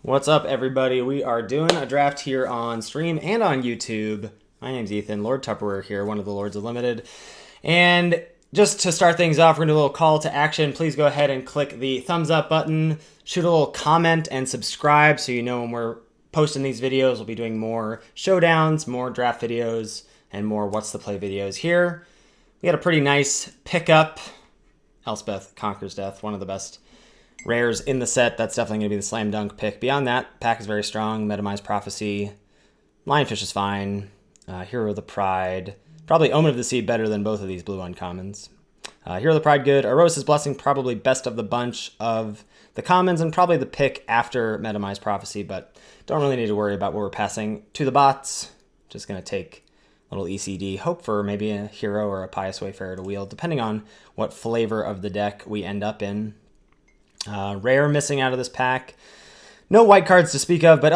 What's up, everybody? We are doing a draft here on stream and on YouTube. My name's Ethan, Lord Tupperware here, one of the Lords of Limited. And just to start things off, we're going to do a little call to action. Please go ahead and click the thumbs up button, shoot a little comment, and subscribe so you know when we're posting these videos. We'll be doing more showdowns, more draft videos, and more What's the Play videos here. We got a pretty nice pickup. Elspeth Conquers Death, one of the best rares in the set. That's definitely going to be the slam dunk pick. Beyond that, pack is very strong. Metamized Prophecy. Lionfish is fine. Hero of the Pride. Probably Omen of the Sea better than both of these blue uncommons. Hero of the Pride good. Oros's Blessing probably best of the bunch of the commons and probably the pick after Metamized Prophecy, but don't really need to worry about what we're passing to the bots. Just going to take a little ECD. Hope for maybe a hero or a Pious Wayfarer to wield, depending on what flavor of the deck we end up in. Rare missing out of this pack. No white cards to speak of, but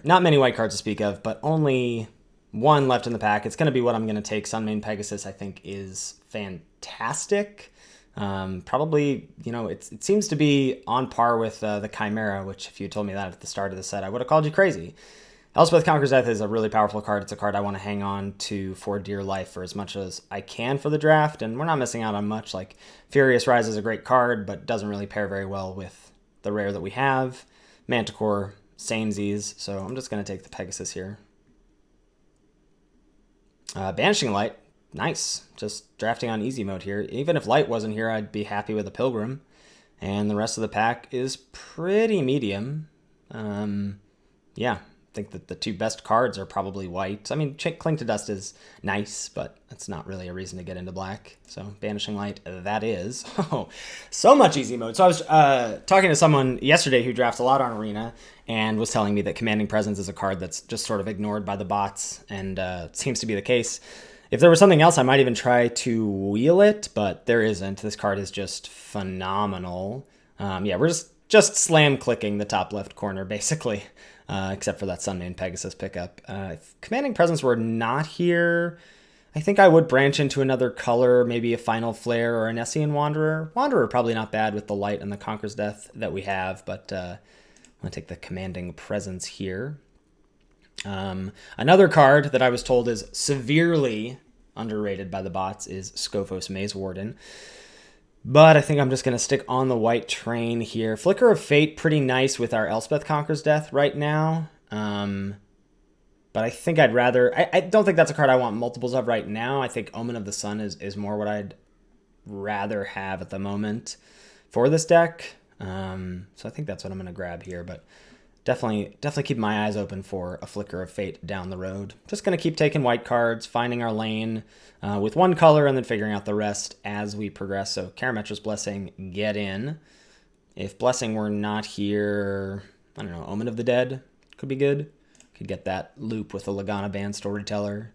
not many white cards to speak of, but only one left in the pack. It's going to be what I'm going to take. Sunmane Pegasus, I think, is fantastic. Probably, it seems to be on par with the Chimera, which if you told me that at the start of the set, I would have called you crazy. Elspeth Conquers Death is a really powerful card. It's a card I want to hang on to for dear life for as much as I can for the draft, and we're not missing out on much. Like, Furious Rise is a great card, but doesn't really pair very well with the rare that we have. Manticore, samesies, so I'm just going to take the Pegasus here. Banishing Light, nice. Just drafting on easy mode here. Even if Light wasn't here, I'd be happy with a Pilgrim. And the rest of the pack is pretty medium. Yeah. I think that the two best cards are probably white. I mean, Cling to Dust is nice, but that's not really a reason to get into black. So Banishing Light, that is. Oh, so much easy mode. So I was talking to someone yesterday who drafts a lot on Arena and was telling me that Commanding Presence is a card that's just sort of ignored by the bots, and it seems to be the case. If there was something else, I might even try to wheel it, but there isn't. This card is just phenomenal. Yeah, we're just slam clicking the top left corner, basically. Except for that Sunmane Pegasus pickup. If Commanding Presence were not here, I think I would branch into another color, maybe a Final Flare or an Nessian Wanderer. Wanderer probably not bad with the Light and the Conquers Death that we have, but I'm going to take the Commanding Presence here. Another card that I was told is severely underrated by the bots is Skophos Maze Warden. But I think I'm just going to stick on the white train here. Flicker of Fate, pretty nice with our Elspeth Conquers Death right now. But I think I'd rather... I don't think that's a card I want multiples of right now. I think Omen of the Sun is more what I'd rather have at the moment for this deck. So I think that's what I'm going to grab here. But definitely keep my eyes open for a Flicker of Fate down the road. Just going to keep taking white cards, finding our lane with one color, and then figuring out the rest as we progress. So Karametra's Blessing, get in. If Blessing were not here, I don't know, Omen of the Dead could be good. Could get that loop with the Lagana Band Storyteller.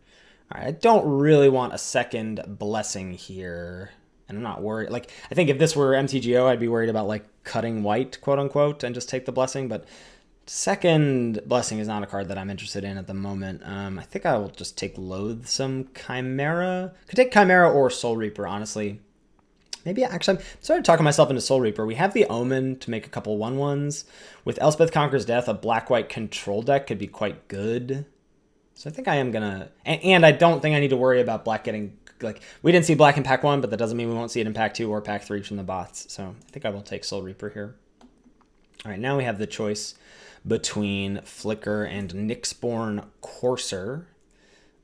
All right, I don't really want a second Blessing here. And I'm not worried. Like, I think if this were MTGO, I'd be worried about, like, cutting white, quote unquote, and just take the Blessing. But second Blessing is not a card that I'm interested in at the moment. I think I will just take Loathsome Chimera. Could take Chimera or Soul Reaper, honestly. Maybe, actually, I'm sort of talking myself into Soul Reaper. We have the Omen to make a couple 1/1s. With Elspeth Conquers Death, a black-white control deck could be quite good. So I think I am going to... And I don't think I need to worry about black getting... Like, we didn't see black in pack 1, but that doesn't mean we won't see it in pack 2 or pack 3 from the bots. So I think I will take Soul Reaper here. All right, now we have the choice between Flicker and Nyxborn Courser.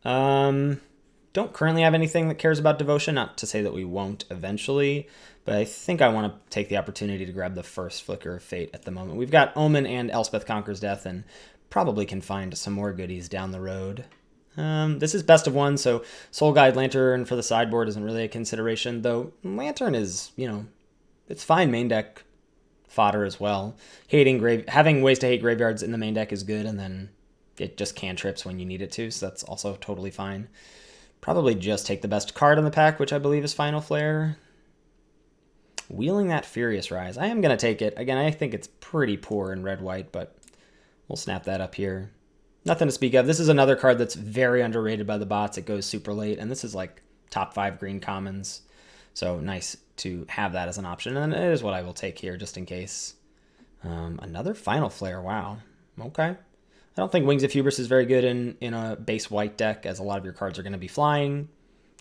Don't currently have anything that cares about Devotion, not to say that we won't eventually, but I think I want to take the opportunity to grab the first Flicker of Fate at the moment. We've got Omen and Elspeth Conquers Death, and probably can find some more goodies down the road. This is best of one, so Soul Guide Lantern for the sideboard isn't really a consideration, though Lantern is, it's fine main deck fodder as well. Having ways to hate graveyards in the main deck is good, and then it just cantrips when you need it to, so that's also totally fine. Probably just take the best card in the pack, which I believe is Final Flare. Wheeling that Furious Rise. I am going to take it. Again, I think it's pretty poor in red-white, but we'll snap that up here. Nothing to speak of. This is another card that's very underrated by the bots. It goes super late, and this is like top 5 green commons. So nice to have that as an option, and it is what I will take here just in case. Another Final Flare, wow. Okay. I don't think Wings of Hubris is very good in a base white deck, as a lot of your cards are going to be flying.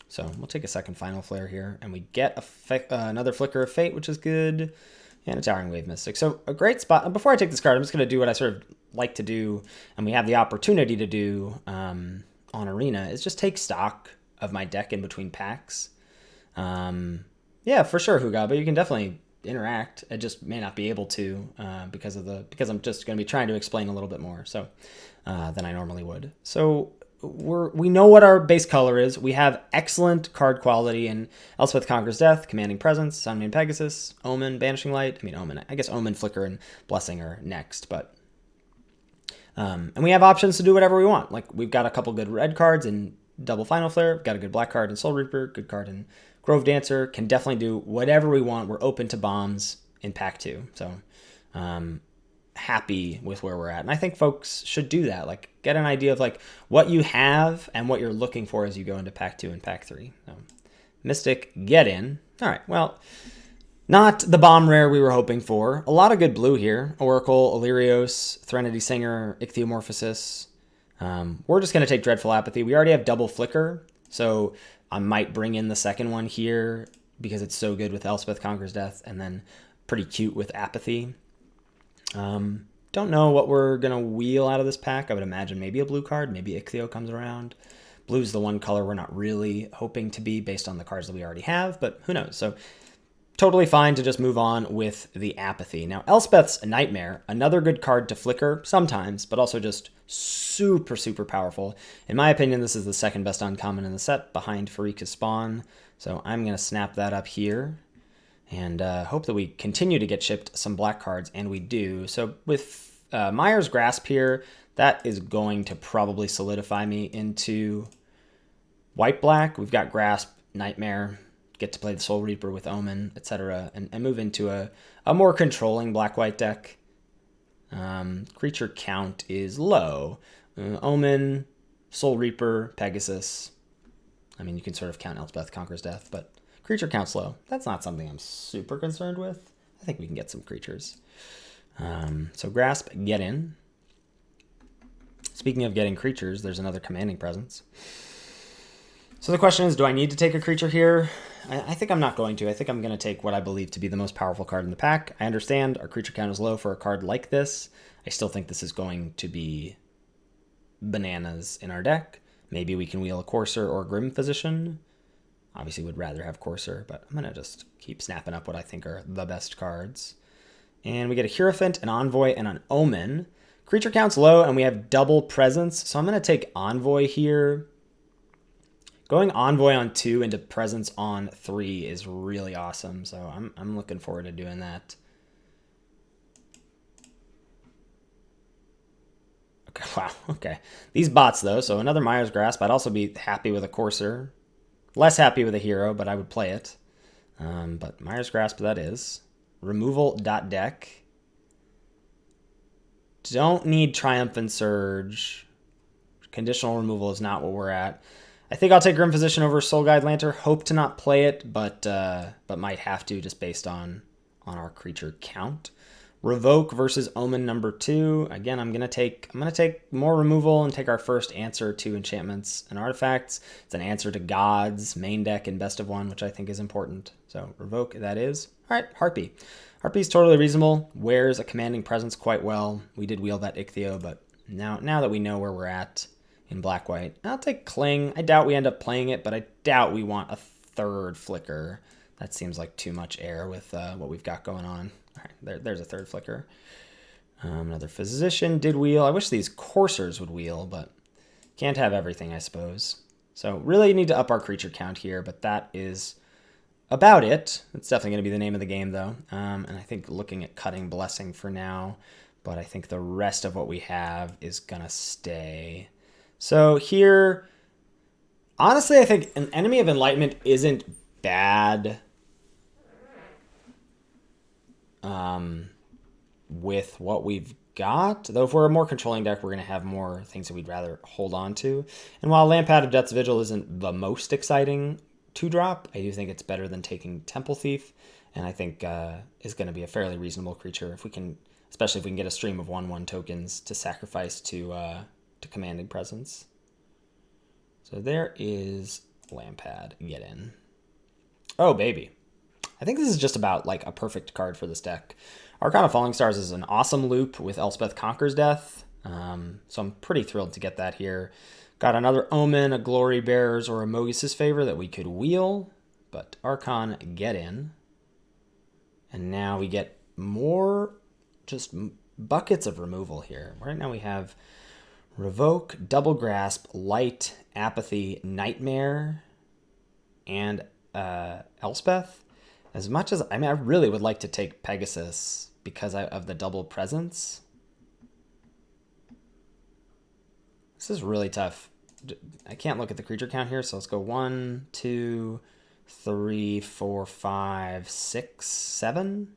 So we'll take a second Final Flare here, and we get another Flicker of Fate, which is good, and a Towering Wave Mystic. So a great spot. Before I take this card, I'm just going to do what I sort of like to do, and we have the opportunity to do on Arena, is just take stock of my deck in between packs. Yeah, for sure, Huga, but you can definitely interact. I just may not be able to because I'm just going to be trying to explain a little bit more than I normally would. So we know what our base color is. We have excellent card quality in Elspeth Conquers Death, Commanding Presence, Sun Pegasus, Omen, Banishing Light. I mean, Omen. I guess Omen, Flicker, and Blessing are next, but and we have options to do whatever we want. Like, we've got a couple good red cards in Double Final Flare. We've got a good black card in Soul Reaper, good card in Grove Dancer. Can definitely do whatever we want. We're open to bombs in pack 2. So happy with where we're at. And I think folks should do that. Like, get an idea of like what you have and what you're looking for as you go into pack 2 and pack 3. So, Mystic, get in. All right, well, not the bomb rare we were hoping for. A lot of good blue here. Oracle, Illyrios, Threnody Singer, Ichthyomorphosis. We're just going to take Dreadful Apathy. We already have double Flicker, so I might bring in the second one here because it's so good with Elspeth Conquers Death, and then pretty cute with Apathy. Don't know what we're going to wheel out of this pack. I would imagine maybe a blue card. Maybe Ichthyo comes around. Blue's the one color we're not really hoping to be based on the cards that we already have, but who knows? So totally fine to just move on with the Apathy. Now, Elspeth's Nightmare, another good card to flicker sometimes, but also just super, super powerful. In my opinion, this is the second best uncommon in the set behind Pharika's Spawn. So I'm going to snap that up here and hope that we continue to get shipped some black cards, and we do. So with Myers Grasp here, that is going to probably solidify me into white-black. We've got Grasp, Nightmare, get to play the Soul Reaper with Omen, etc., and move into a more controlling black-white deck. Creature count is low. Omen, Soul Reaper, Pegasus. I mean, you can sort of count Elspeth Conquers Death, but creature count's low. That's not something I'm super concerned with. I think we can get some creatures. So Grasp, get in. Speaking of getting creatures, there's another Commanding Presence. So the question is, do I need to take a creature here? I think I'm not going to. I think I'm going to take what I believe to be the most powerful card in the pack. I understand our creature count is low for a card like this. I still think this is going to be bananas in our deck. Maybe we can wheel a Courser or Grim Physician. Obviously would rather have Courser, but I'm going to just keep snapping up what I think are the best cards. And we get a Hierophant, an Envoy, and an Omen. Creature count's low, and we have double Presence, so I'm going to take Envoy here. Going Envoy on 2 into Presence on 3 is really awesome, so I'm looking forward to doing that. Okay, wow, okay. These bots, though, so another Myers Grasp. I'd also be happy with a Courser. Less happy with a Hero, but I would play it. But Myers Grasp, that is. Removal.deck. Don't need Triumphant Surge. Conditional removal is not what we're at. I think I'll take Grim Physician over Soul Guide Lantern. Hope to not play it, but might have to just based on our creature count. Revoke versus Omen number 2. Again, I'm gonna take more removal and take our first answer to enchantments and artifacts. It's an answer to gods, main deck, and best of 1, which I think is important. So Revoke, that is. All right, Harpy. Harpy's totally reasonable. Wears a Commanding Presence quite well. We did wheel that Ichthyo, but now that we know where we're at in black-white, I'll take Cling. I doubt we end up playing it, but I doubt we want a third Flicker. That seems like too much air with what we've got going on. All right, there's a third Flicker. Another Physician did wheel. I wish these Coursers would wheel, but can't have everything, I suppose. So really need to up our creature count here, but that is about it. It's definitely going to be the name of the game, though. And I think looking at cutting Blessing for now, but I think the rest of what we have is going to stay. So here, honestly, I think an Enemy of Enlightenment isn't bad with what we've got. Though if we're a more controlling deck, we're going to have more things that we'd rather hold on to. And while Lampad of Death's Vigil isn't the most exciting 2-drop, I do think it's better than taking Temple Thief, and I think is going to be a fairly reasonable creature. If we can especially if we can get a stream of 1/1 tokens to sacrifice to Commanding Presence. So there is Lampad. Get in. Oh, baby. I think this is just about like a perfect card for this deck. Arcana Falling Stars is an awesome loop with Elspeth Conquers Death. So I'm pretty thrilled to get that here. Got another Omen, a Glory Bearers, or a Mogus' Favor that we could wheel. But Archon, get in. And now we get more just buckets of removal here. Right now we have Revoke, Double Grasp, Light, Apathy, Nightmare, and Elspeth. As much as, I mean, I really would like to take Pegasus because of the double presence. This is really tough. I can't look at the creature count here, so let's go 1, 2, 3, 4, 5, 6, 7.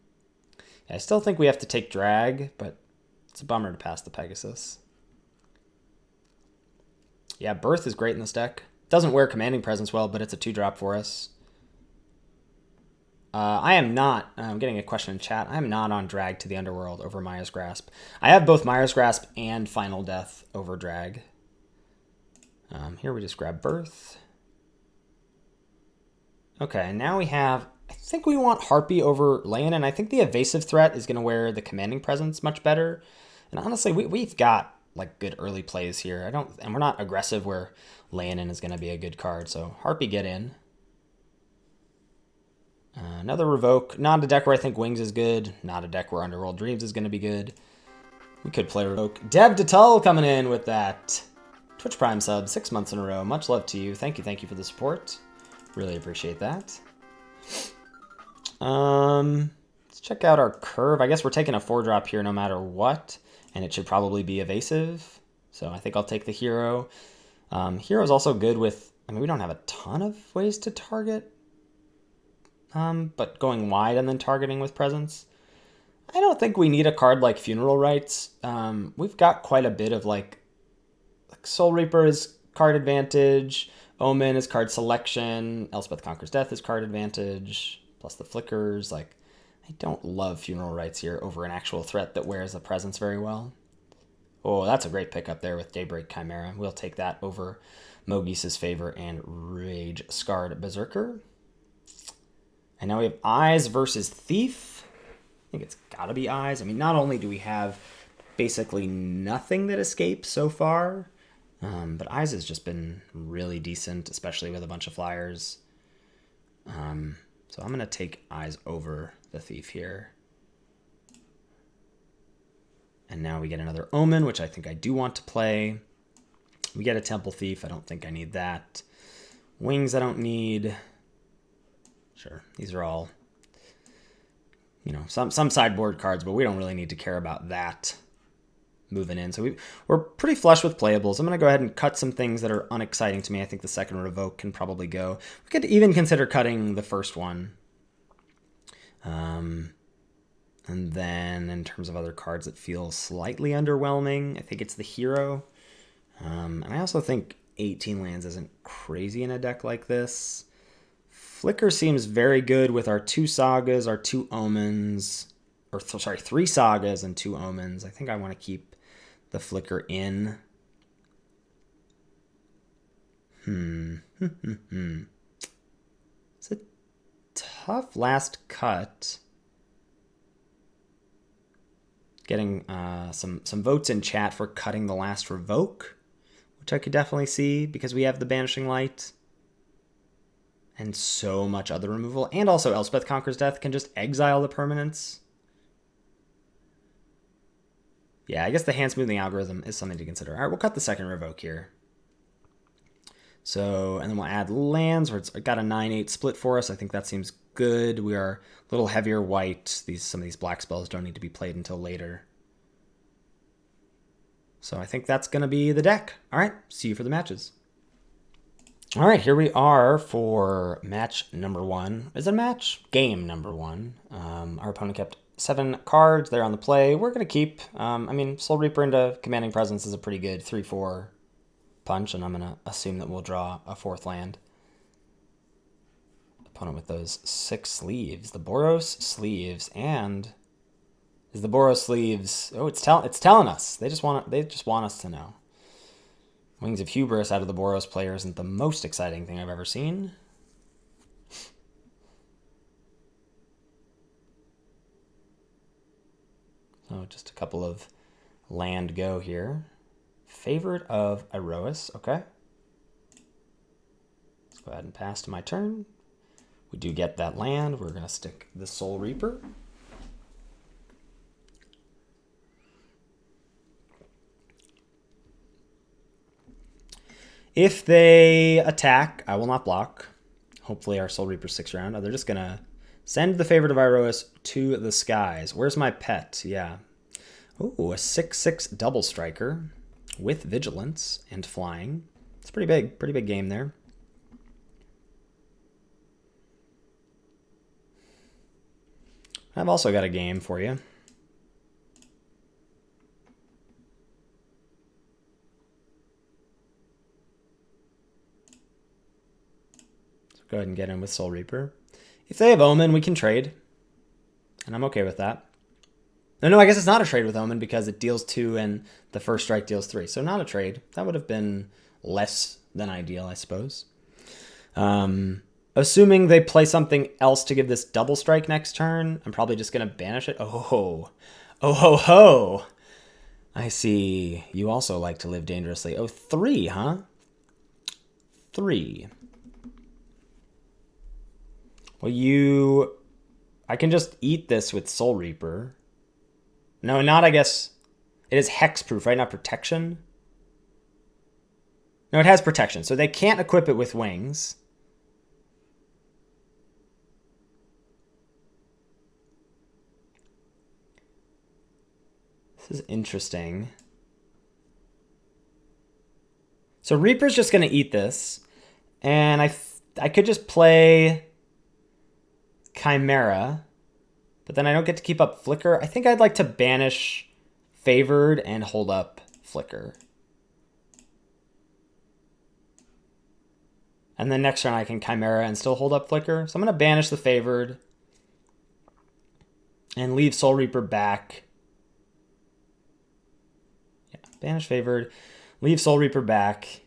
Yeah, I still think we have to take Drag, but it's a bummer to pass the Pegasus. Yeah, Birth is great in this deck. Doesn't wear Commanding Presence well, but it's a 2-drop for us. I am not, I'm getting a question in chat, I am not on Drag to the Underworld over Maya's Grasp. I have both Maya's Grasp and Final Death over Drag. Here we just grab Birth. Okay, and now we have, I think we want Harpy over Leonin, and I think the evasive threat is going to wear the Commanding Presence much better. And honestly, we've got like good early plays here. And we're not aggressive where Leonin is going to be a good card. So Harpy, get in. Another Revoke. Not a deck where I think Wings is good. Not a deck where Underworld Dreams is going to be good. We could play Revoke. Dev Detull coming in with that Twitch Prime sub 6 months in a row. Much love to you. Thank you for the support. Really appreciate that. Let's check out our curve. I guess we're taking a 4-drop here no matter what, and it should probably be evasive. So I think I'll take the Hero. Hero is also good with, I mean, we don't have a ton of ways to target, but going wide and then targeting with Presence. I don't think we need a card like Funeral Rites. We've got quite a bit of like Soul Reaper is card advantage, Omen is card selection, Elspeth Conquers Death is card advantage, plus the flickers. Like, I don't love Funeral Rites here over an actual threat that wears a Presence very well. Oh, that's a great pick up there with Daybreak Chimera. We'll take that over Mogus' Favor and Rage Scarred Berserker. And now we have Eyes versus Thief. I think it's gotta be Eyes. I mean, not only do we have basically nothing that escapes so far, but Eyes has just been really decent, especially with a bunch of flyers. So I'm going to take Eyes over the Thief here. And now we get another Omen, which I think I do want to play. We get a Temple Thief. I don't think I need that. Wings I don't need. Sure, these are all, you know, some sideboard cards, but we don't really need to care about that moving in. So we're pretty flush with playables. I'm going to go ahead and cut some things that are unexciting to me. I think the second Revoke can probably go. We could even consider cutting the first one. And then in terms of other cards that feel slightly underwhelming, I think it's the Hero. And I also think 18 lands isn't crazy in a deck like this. Flicker seems very good with our 2 Sagas, our 2 Omens, or sorry, 3 Sagas and 2 Omens. I think I want to keep the Flicker in. It's a tough last cut. Getting some votes in chat for cutting the last Revoke, which I could definitely see because we have the Banishing Light and so much other removal. And also Elspeth Conquers Death can just exile the permanents. Yeah, I guess the hand smoothing algorithm is something to consider. All right, we'll cut the second Revoke here. So, and then we'll add lands where it's got a 9-8 split for us. I think that seems good. We are a little heavier white. Some of these black spells don't need to be played until later. So I think that's going to be the deck. All right, see you for the matches. All right, here we are for match number 1. Is it a match? Game number 1. Our opponent kept 7 cards. They're on the play. We're going to keep. I mean, Soul Reaper into Commanding Presence is a pretty good 3-4 punch, and I'm going to assume that we'll draw a 4th land. Opponent with those 6 sleeves. The Boros sleeves and Is the Boros sleeves? Oh, it's telling us. They just want us to know. Wings of Hubris out of the Boros player isn't the most exciting thing I've ever seen. Oh, just a couple of land go here. Favored of Iroas. Okay. Let's go ahead and pass to my turn. We do get that land. We're going to stick the Soul Reaper. If they attack, I will not block. Hopefully our Soul Reaper sticks around. Oh, they're just going to send the Favorite of Iroas to the skies. Where's my pet? Yeah. Ooh, a 6/6 double striker with vigilance and flying. It's pretty big game there. I've also got a game for you. So go ahead and get in with Soul Reaper. If they have Omen, we can trade. And I'm okay with that. No, I guess it's not a trade with Omen because it deals 2 and the first strike deals 3. So not a trade. That would have been less than ideal, I suppose. Assuming they play something else to give this double strike next turn, I'm probably just going to banish it. Oh ho ho. I see. You also like to live dangerously. Oh, 3, huh? 3. Well, I can just eat this with Soul Reaper. No, not, I guess. It is hexproof, right? Not protection. No, it has protection. So they can't equip it with wings. This is interesting. So Reaper's just going to eat this. And I could just play Chimera. But then I don't get to keep up Flicker. I think I'd like to banish Favored and hold up Flicker. And then next turn I can Chimera and still hold up Flicker. So I'm going to banish the Favored. And leave Soul Reaper back. Yeah, banish Favored. Leave Soul Reaper back.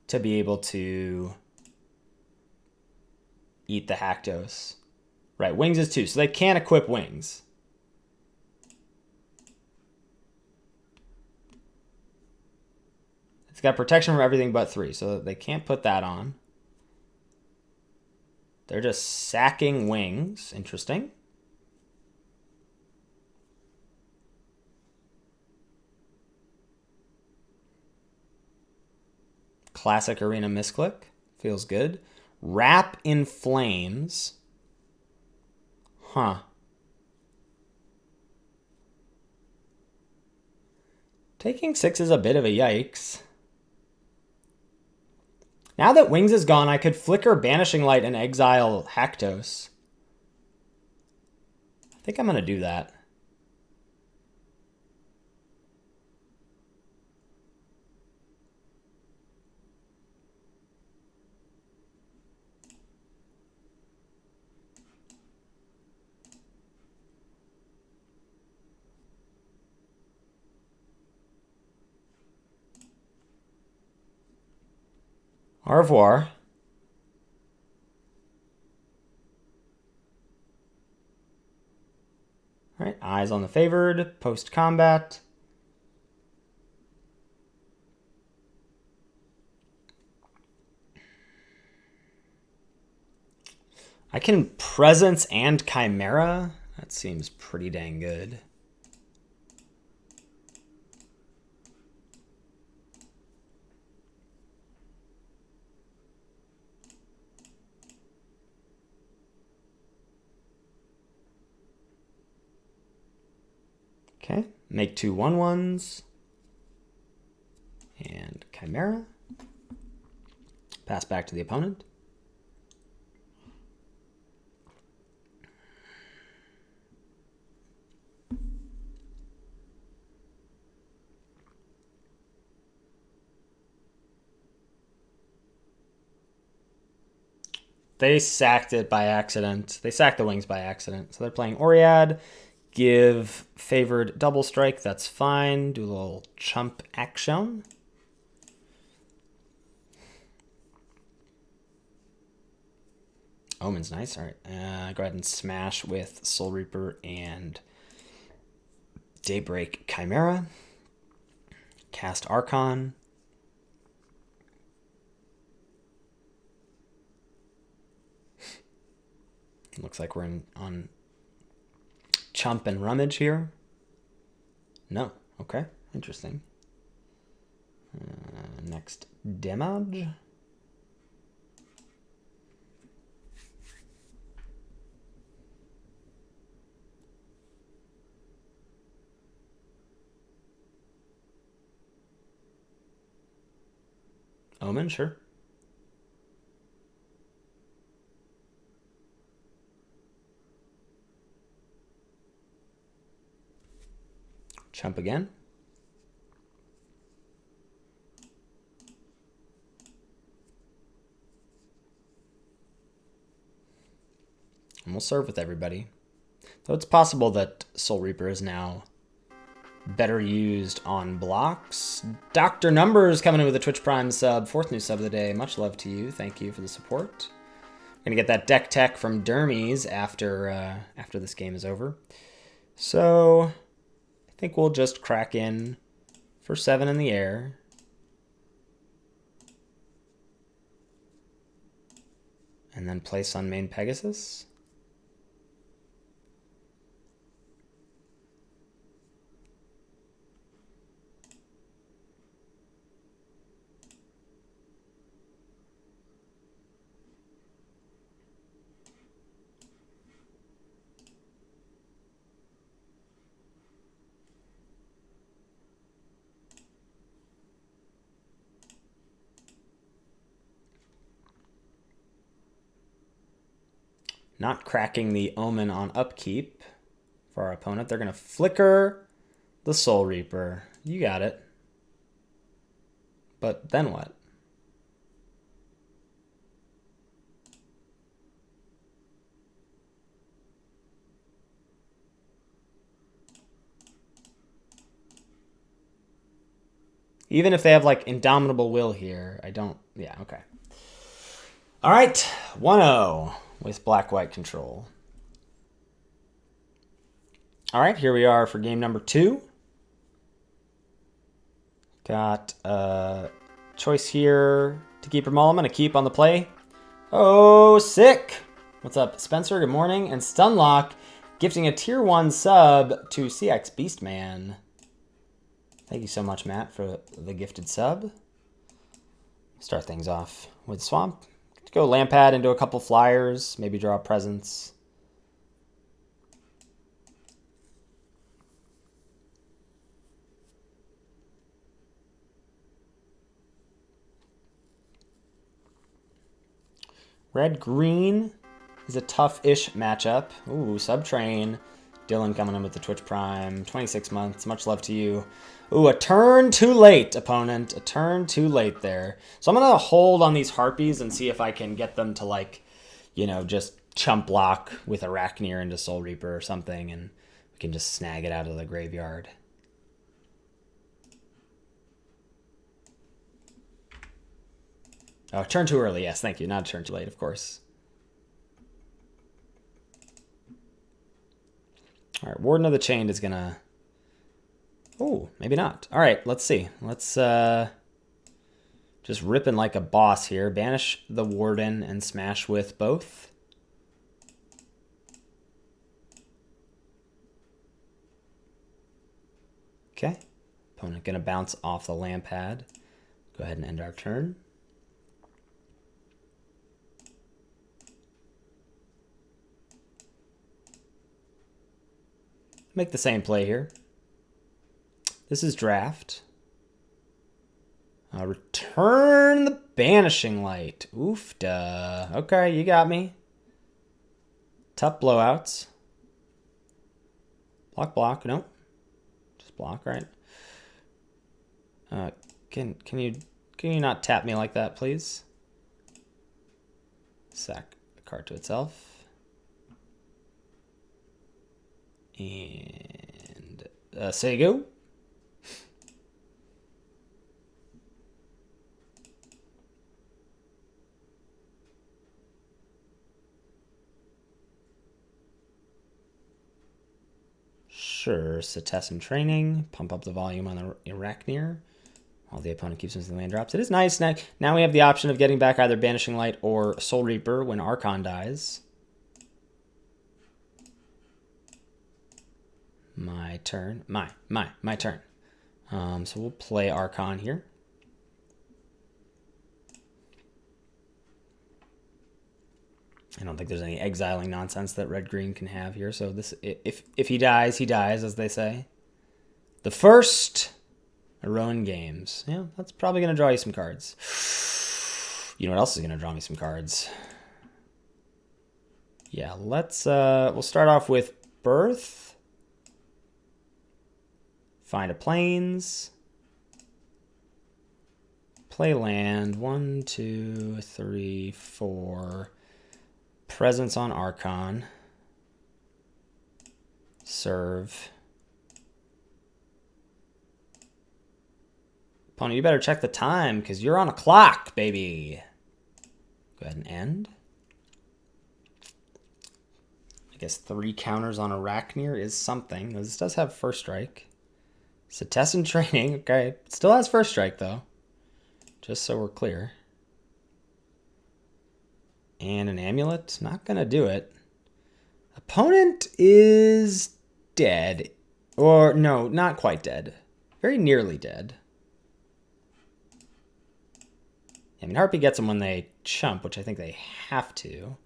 To be able to eat the Rakdos. Right, wings is 2, so they can't equip wings. It's got protection from everything but 3, so they can't put that on. They're just sacking wings. Interesting. Classic Arena misclick. Feels good. Wrap in Flames. Huh. Taking 6 is a bit of a yikes. Now that Wings is gone, I could flicker Banishing Light and exile Rakdos. I think I'm going to do that. Au revoir. All right, eyes on the Favored, post-combat. I can Presence and Chimera. That seems pretty dang good. Okay, make 2 1/1s. And Chimera. Pass back to the opponent. They sacked it by accident. They sacked the wings by accident. So they're playing Oread. Give favored double strike. That's fine. Do a little chump action. Omen's nice. All right. Go ahead and smash with Soul Reaper and Daybreak Chimera. Cast Archon. Looks like we're on Chump and Rummage here. No. Okay. Interesting. Next damage. Omen, sure. Chump again. And we'll serve with everybody. So it's possible that Soul Reaper is now better used on blocks. Dr. Numbers coming in with a Twitch Prime sub. 4th new sub of the day. Much love to you. Thank you for the support. Gonna get that deck tech from Dermies after this game is over. So I think we'll just crack in for 7 in the air. And then play Sun Main Pegasus. Not cracking the Omen on upkeep for our opponent. They're going to flicker the Soul Reaper. You got it. But then what? Even if they have like Indomitable Will here, I don't... Yeah, okay. All right, 1-0 with black-white control. All right, here we are for game number 2. Got a choice here to keep them all. I'm going to keep on the play. Oh, sick. What's up, Spencer? Good morning. And Stunlock gifting a tier 1 sub to CX Beastman. Thank you so much, Matt, for the gifted sub. Start things off with Swamp. Go Lampad into a couple flyers, maybe draw presents. Red-green is a tough-ish matchup. Ooh, Subtrain. Dylan coming in with the Twitch Prime. 26 months. Much love to you. Ooh, a turn too late, opponent. A turn too late there. So I'm going to hold on these Harpies and see if I can get them to, like, you know, just chump block with Arachneer into Soul Reaper or something, and we can just snag it out of the graveyard. Oh, turn too early. Yes, thank you. Not a turn too late, of course. All right, Warden of the Chained is going to... Oh, maybe not. All right, let's see. Let's just rip in like a boss here. Banish the Warden and smash with both. Okay. Opponent going to bounce off the Lampad. Go ahead and end our turn. Make the same play here. This is draft. Return the Banishing Light. Oof, duh. Okay, you got me. Tough blowouts. Block, block. Nope. Just block, right? Can you not tap me like that, please? Sack a card to itself. And say go. Sure, Setessan Training. Pump up the volume on the Arachneer while the opponent keeps missing the land drops. It is nice. Now we have the option of getting back either Banishing Light or Soul Reaper when Archon dies. My turn. My turn. So we'll play Archon here. I don't think there's any exiling nonsense that red-green can have here. So this, if he dies, as they say. The first Rowan Games. Yeah, that's probably going to draw you some cards. You know what else is going to draw me some cards? Yeah, we'll start off with Birth. Find a Plains. Play land. 1, 2, 3, 4. Presence on Archon. Serve. Opponent, you better check the time because you're on a clock, baby. Go ahead and end. I guess 3 counters on Arachneer is something. This does have first strike. Setessan Training. Okay. Still has first strike, though. Just so we're clear. And an amulet. Not going to do it. Opponent is dead. Or, no, not quite dead. Very nearly dead. I mean, Harpy gets them when they chump, which I think they have to.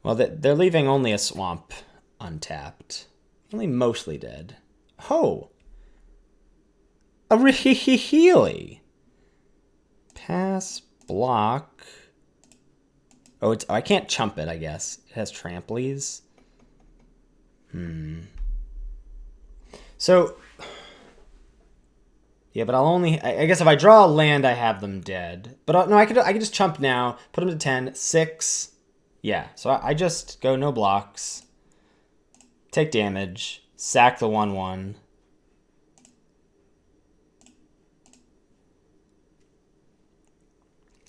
Well, they're leaving only a swamp untapped. Only mostly dead. Oh! A Healy! Pass, block... Oh, I can't chump it, I guess. It has tramplies. So, yeah, but I'll only... I guess if I draw a land, I have them dead. But no, I could just chump now, put them to 10, 6. Yeah, so I just go no blocks. Take damage. Sack the 1/1.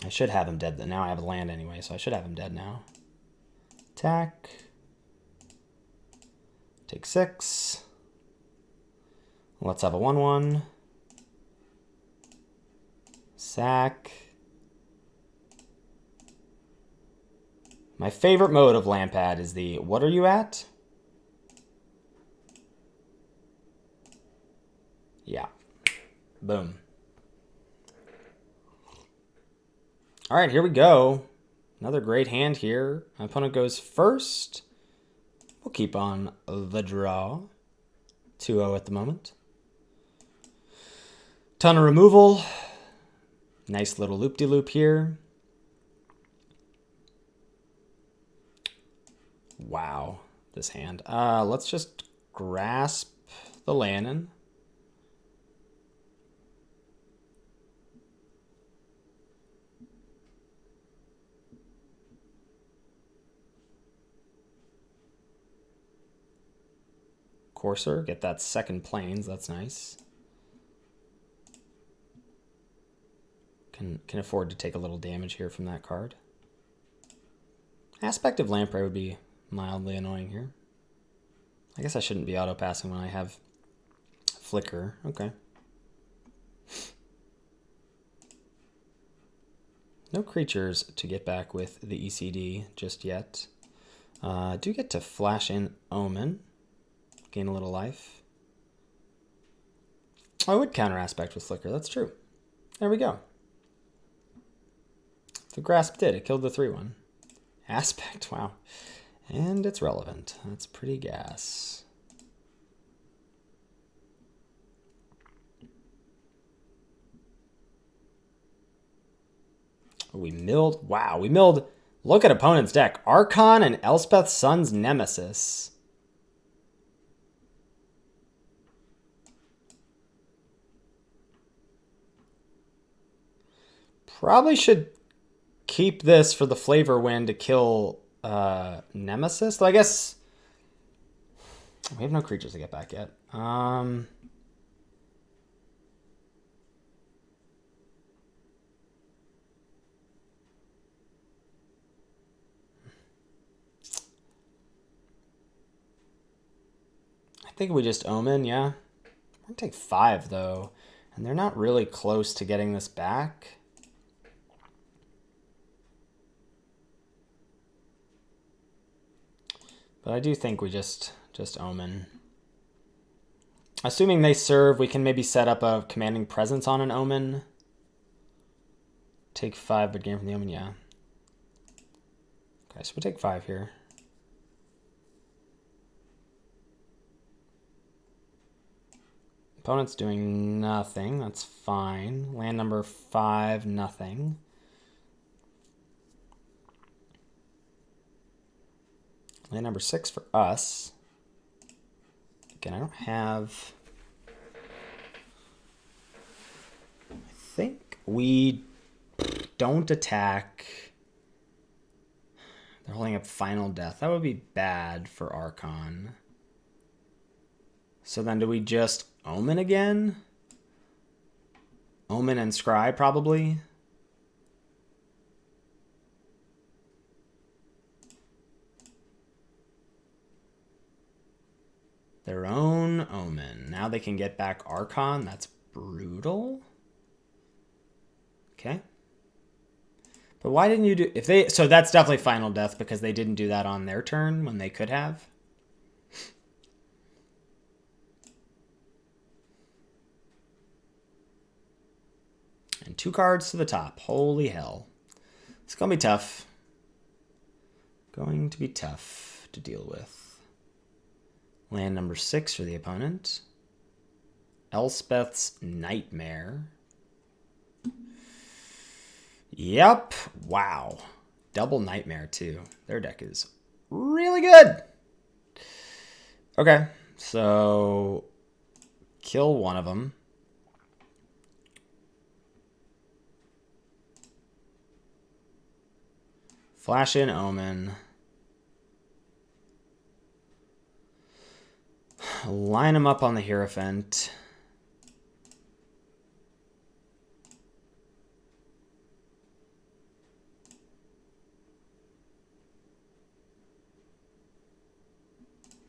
I should have him dead. Now I have a land anyway, so I should have him dead now. Attack. Take 6. Let's have a 1/1. Sack. My favorite mode of Lampad is the what are you at? Yeah. Boom. All right, here we go. Another great hand here. My opponent goes first. We'll keep on the draw. 2-0 at the moment. Ton of removal. Nice little loop-de-loop here. Wow, this hand. Let's just grasp the Lannon. Courser, get that second plains, that's nice. Can afford to take a little damage here from that card. Aspect of Lamprey would be mildly annoying here. I guess I shouldn't be auto-passing when I have Flicker. Okay. No creatures to get back with the ECD just yet. Do get to flash in Omen. Gain a little life. I would counter Aspect with Flicker. That's true. There we go. The Grasp did. It killed the 3/1. Aspect, wow. And it's relevant. That's pretty gas. We milled. Wow, we milled. Look at opponent's deck. Archon and Elspeth Sun's Nemesis. Probably should keep this for the flavor win to kill Nemesis? So I guess we have no creatures to get back yet. I think we just Omen, yeah. We're gonna take 5 though, and they're not really close to getting this back. But I do think we just Omen. Assuming they serve, we can maybe set up a commanding presence on an Omen. Take 5, but gain from the Omen, yeah. Okay, so we'll take 5 here. Opponent's doing nothing. That's fine. Land number 5, nothing. Land number 6 for us. Again, I don't have... I think we don't attack. They're holding up Final Death. That would be bad for Archon. So then do we just Omen again? Omen and Scry, probably. Their own Omen. Now they can get back Archon. That's brutal. Okay. But why didn't you do... if they... so that's definitely Final Death because they didn't do that on their turn when they could have. And 2 cards to the top. Holy hell. It's going to be tough. Going to be tough to deal with. Land number 6 for the opponent. Elspeth's Nightmare. Yep. Wow. Double Nightmare, too. Their deck is really good. Okay. So, kill one of them. Flash in Omen. Line them up on the Hierophant.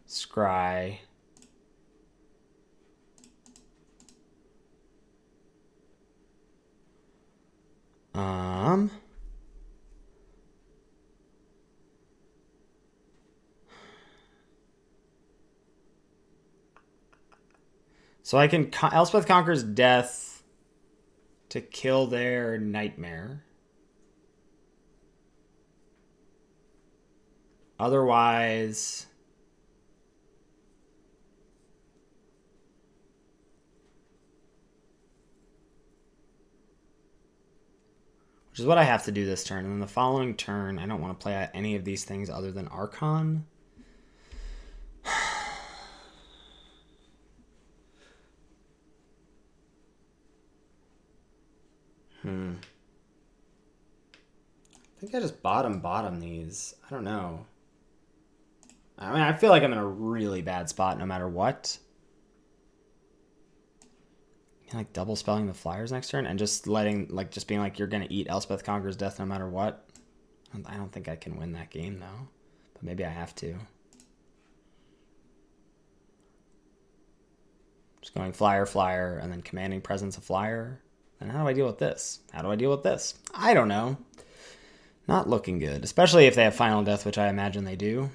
Scry. So I can Elspeth Conquers Death to kill their Nightmare. Otherwise, which is what I have to do this turn. And then the following turn, I don't want to play any of these things other than Archon. I think I just bottom these. I don't know. I mean, I feel like I'm in a really bad spot no matter what. Like double spelling the flyers next turn and just letting, like, just being like, you're going to eat Elspeth Conquers Death no matter what. I don't think I can win that game, though. But maybe I have to. Just going flyer, and then commanding presence of flyer. And how do I deal with this? How do I deal with this? I don't know. Not looking good, especially if they have Final Death, which I imagine they do.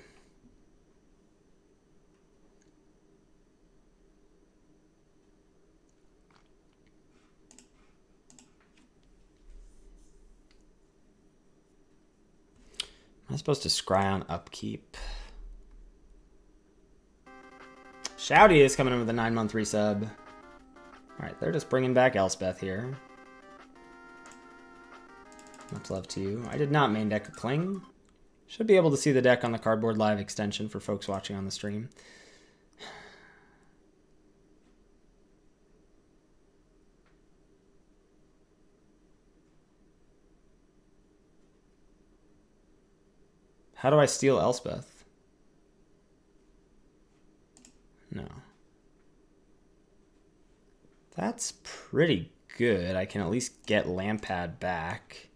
Am I supposed to scry on upkeep? Shouty is coming in with a 9-month resub. All right, they're just bringing back Elspeth here. Much love to you. I did not main deck a Cling. Should be able to see the deck on the Cardboard Live extension for folks watching on the stream. How do I steal Elspeth? No. That's pretty good. I can at least get Lampad back.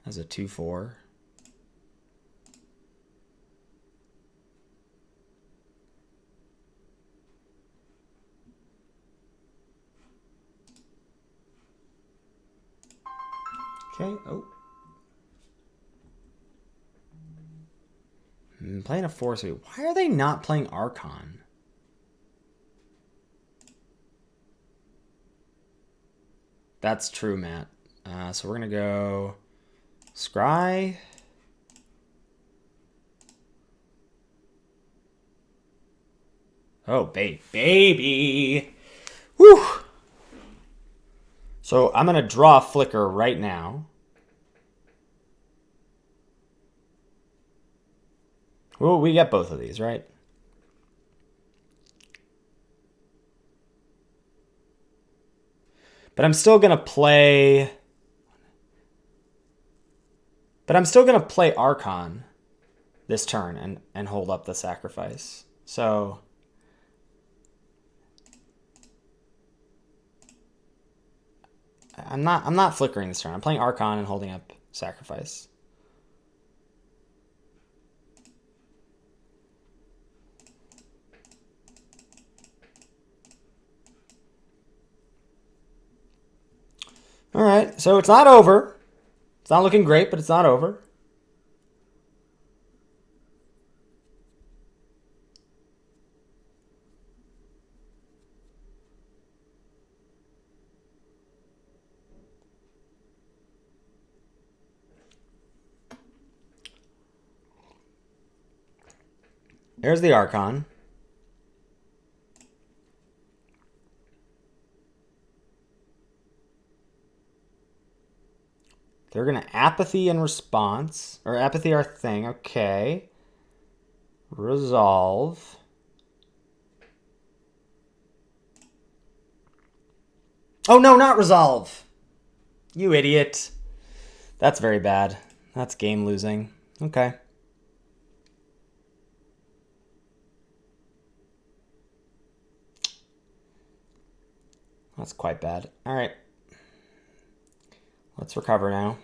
As a 2/4. Okay, oh. I'm playing a 4/3. Why are they not playing Archon? That's true, Matt. So we're going to go Scry. Oh, baby. Woo! So I'm going to draw Flicker right now. Well, we get both of these, right? But I'm still going to play... But I'm still going to play Archon this turn and hold up the sacrifice. So... I'm not flickering this turn. I'm playing Archon and holding up sacrifice. All right, so it's not over. It's not looking great, but it's not over. There's the Archon. They're going to Apathy in response. Or Apathy our thing. Okay. Resolve. Oh, no, not Resolve. You idiot. That's very bad. That's game losing. Okay. That's quite bad. All right. Let's recover now.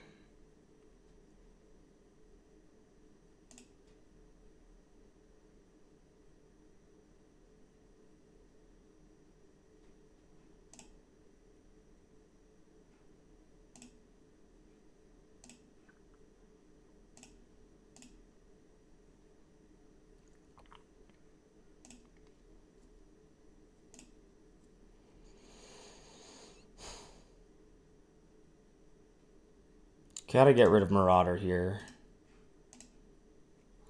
Gotta get rid of Marauder here.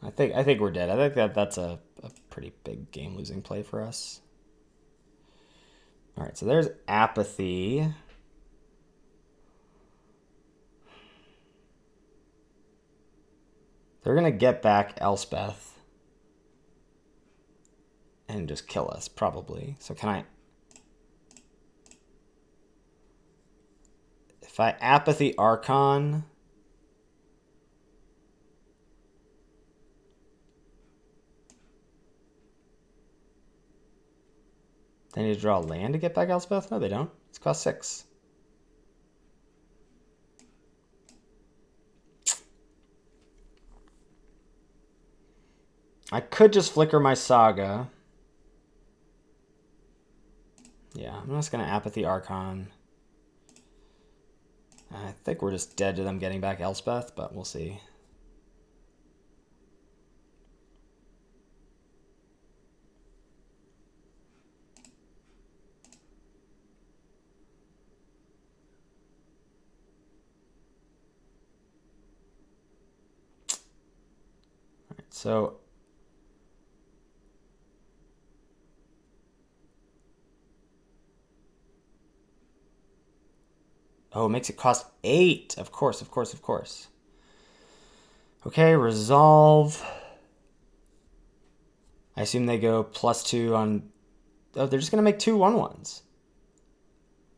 I think we're dead. I think that's a pretty big game losing play for us. All right, so there's Apathy. They're gonna get back Elspeth and just kill us probably. So can I? If I Apathy Archon. They need to draw land to get back Elspeth? No, they don't. It's cost 6. I could just flicker my Saga. Yeah, I'm just going to Apathy Archon. I think we're just dead to them getting back Elspeth, but we'll see. So oh, it makes it cost 8. Of course, of course, of course. Okay, resolve. I assume they go +2 on... Oh, they're just going to make 2 1/1s.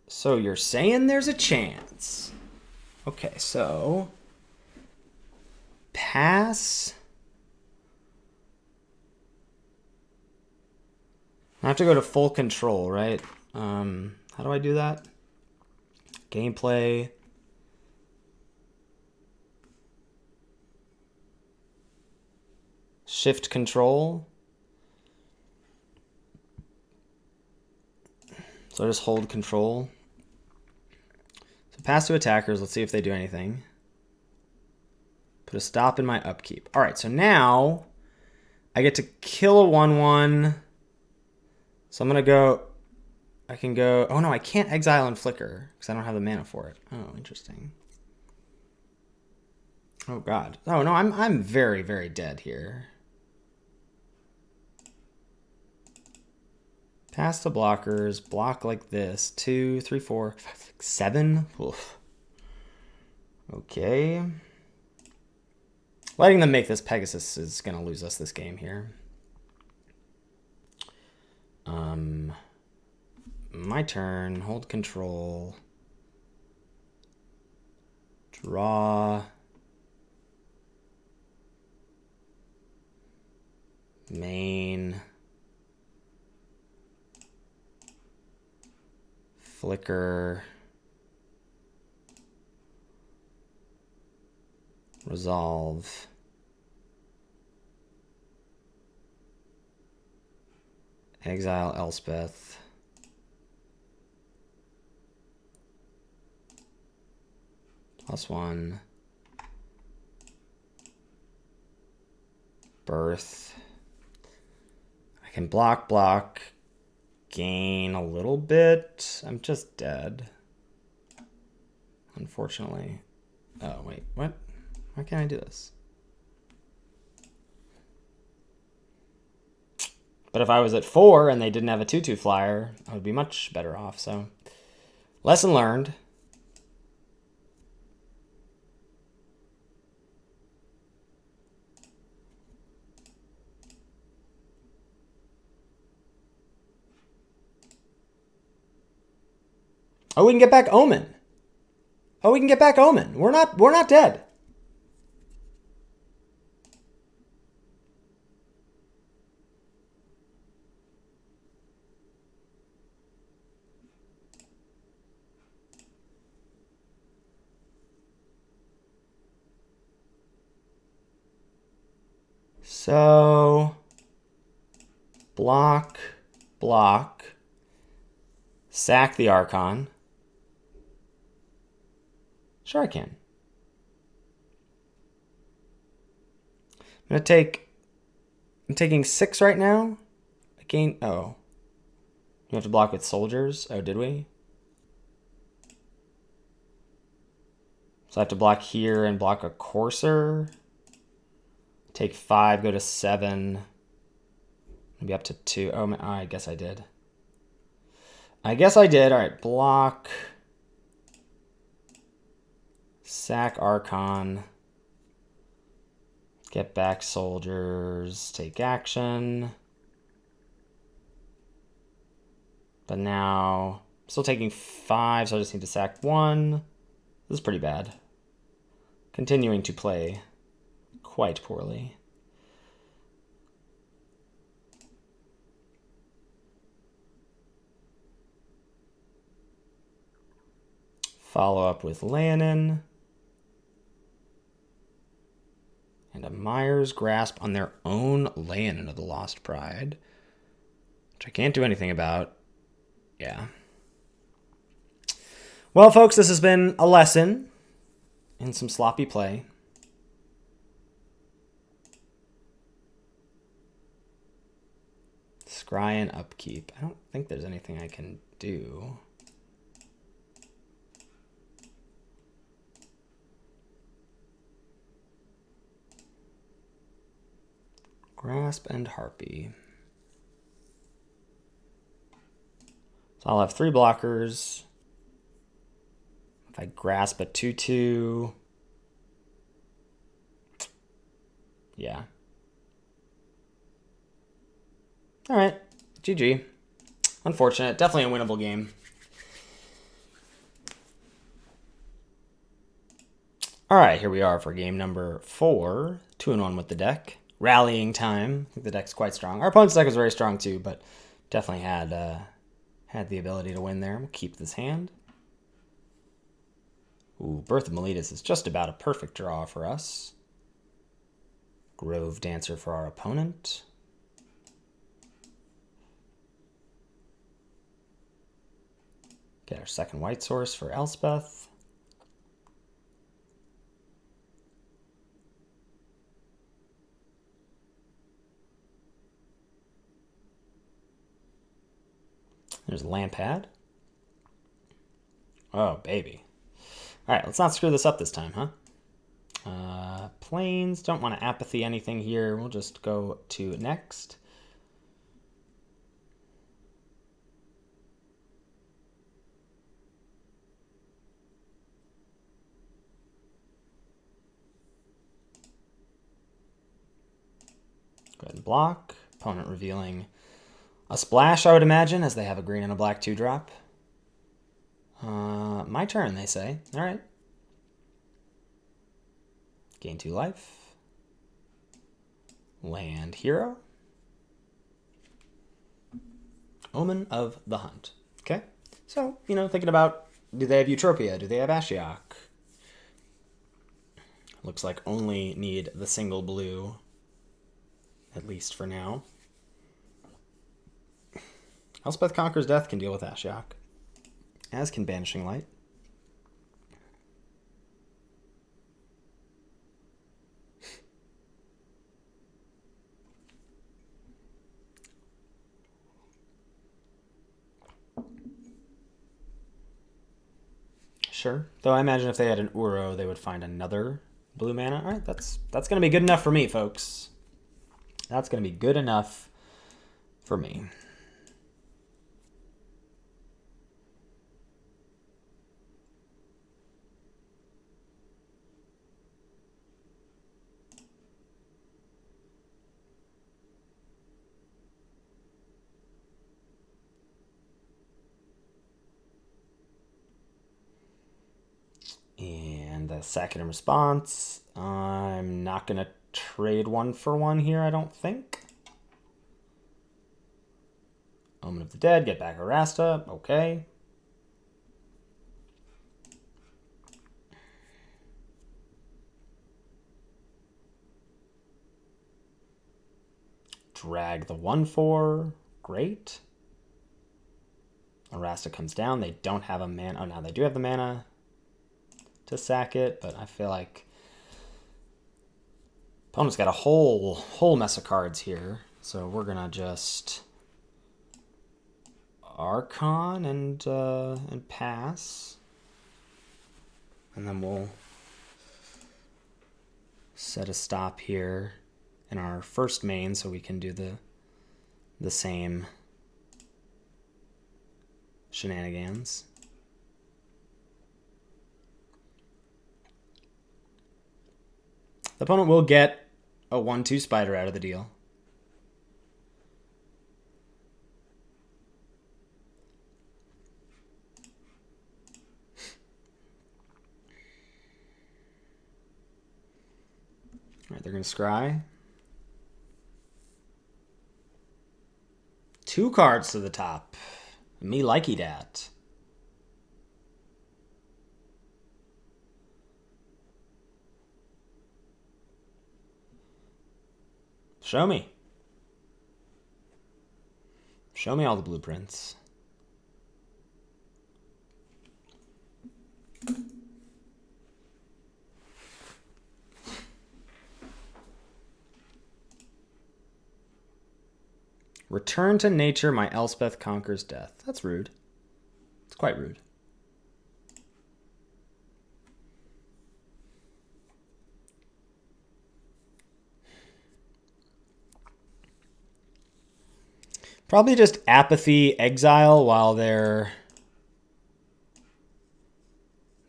So you're saying there's a chance. Okay, so pass. I have to go to full control, right? How do I do that? Gameplay. Shift control. So I just hold control. So pass to attackers. Let's see if they do anything. Put a stop in my upkeep. All right, so now I get to kill a 1/1. So I'm going to go... I can go... Oh, no, I can't exile and flicker because I don't have the mana for it. Oh, interesting. Oh, God. Oh, no, I'm very, very dead here. Pass the blockers. Block like this. 2, 3, 4, 5, 6, 7. Oof. Okay. Letting them make this Pegasus is going to lose us this game here. My turn. Hold control. Draw. Main. Flicker. Resolve. Exile Elspeth. +1. Birth. I can block. Gain a little bit. I'm just dead. Unfortunately. Oh, wait. What? Why can't I do this? But if I was at 4 and they didn't have a 2/2 flyer, I would be much better off. So, lesson learned. Oh, we can get back Omen. Oh, we can get back Omen. We're not dead. So, block, sack the Archon. Sure I can. I'm taking 6 right now. I gain, oh. You have to block with soldiers? Oh, did we? So I have to block here and block a Courser. Take 5, go to 7. Maybe up to 2. Oh, I guess I did. All right, block. Sack Archon. Get back soldiers. Take action. But now, I'm still taking 5, so I just need to sack 1. This is pretty bad. Continuing to play quite poorly. Follow up with Lannon. And a Myers Grasp on their own Lannon of the Lost Pride. Which I can't do anything about. Yeah. Well, folks, this has been a lesson in some sloppy play. Scry and upkeep. I don't think there's anything I can do. Grasp and Harpy. So I'll have 3 blockers. If I grasp a 2/2. Yeah. All right. GG. Unfortunate. Definitely a winnable game. All right, here we are for game number 4. 2-1 with the deck. Rallying time. I think the deck's quite strong. Our opponent's deck was very strong too, but definitely had the ability to win there. We'll keep this hand. Ooh, Birth of Meletus is just about a perfect draw for us. Grove Dancer for our opponent. Get our second white source for Elspeth. There's Lampad. Oh, baby. All right, let's not screw this up this time, huh? Plains, don't want to apathy anything here. We'll just go to next. Go ahead and block. Opponent revealing a splash, I would imagine, as they have a green and a black 2-drop. My turn, they say. All right. Gain 2 life. Land hero. Omen of the Hunt. Okay. So, thinking about, do they have Eutropia? Do they have Ashiok? Looks like only need the single blue, at least for now. Elspeth Conquers Death can deal with Ashiok, as can Banishing Light. Sure. Though I imagine if they had an Uro, they would find another blue mana. All right, that's going to be good enough for me, folks. That's going to be good enough for me. And the second response, I'm not going to trade 1 for 1 here, I don't think. Omen of the Dead, get back Arasta, okay. Drag the 1/4, great. Arasta comes down, they don't have a mana, oh now they do have the mana to sack it, but I feel like opponent's got a whole mess of cards here, so we're gonna just Archon and pass, and then we'll set a stop here in our first main so we can do the same shenanigans. The opponent will get a 1/2 spider out of the deal. All right, they're going to scry. 2 cards to the top. Me likey dat. Show me. Show me all the blueprints. Return to nature, my Elspeth Conquers Death. That's rude. It's quite rude. Probably just apathy, exile while they're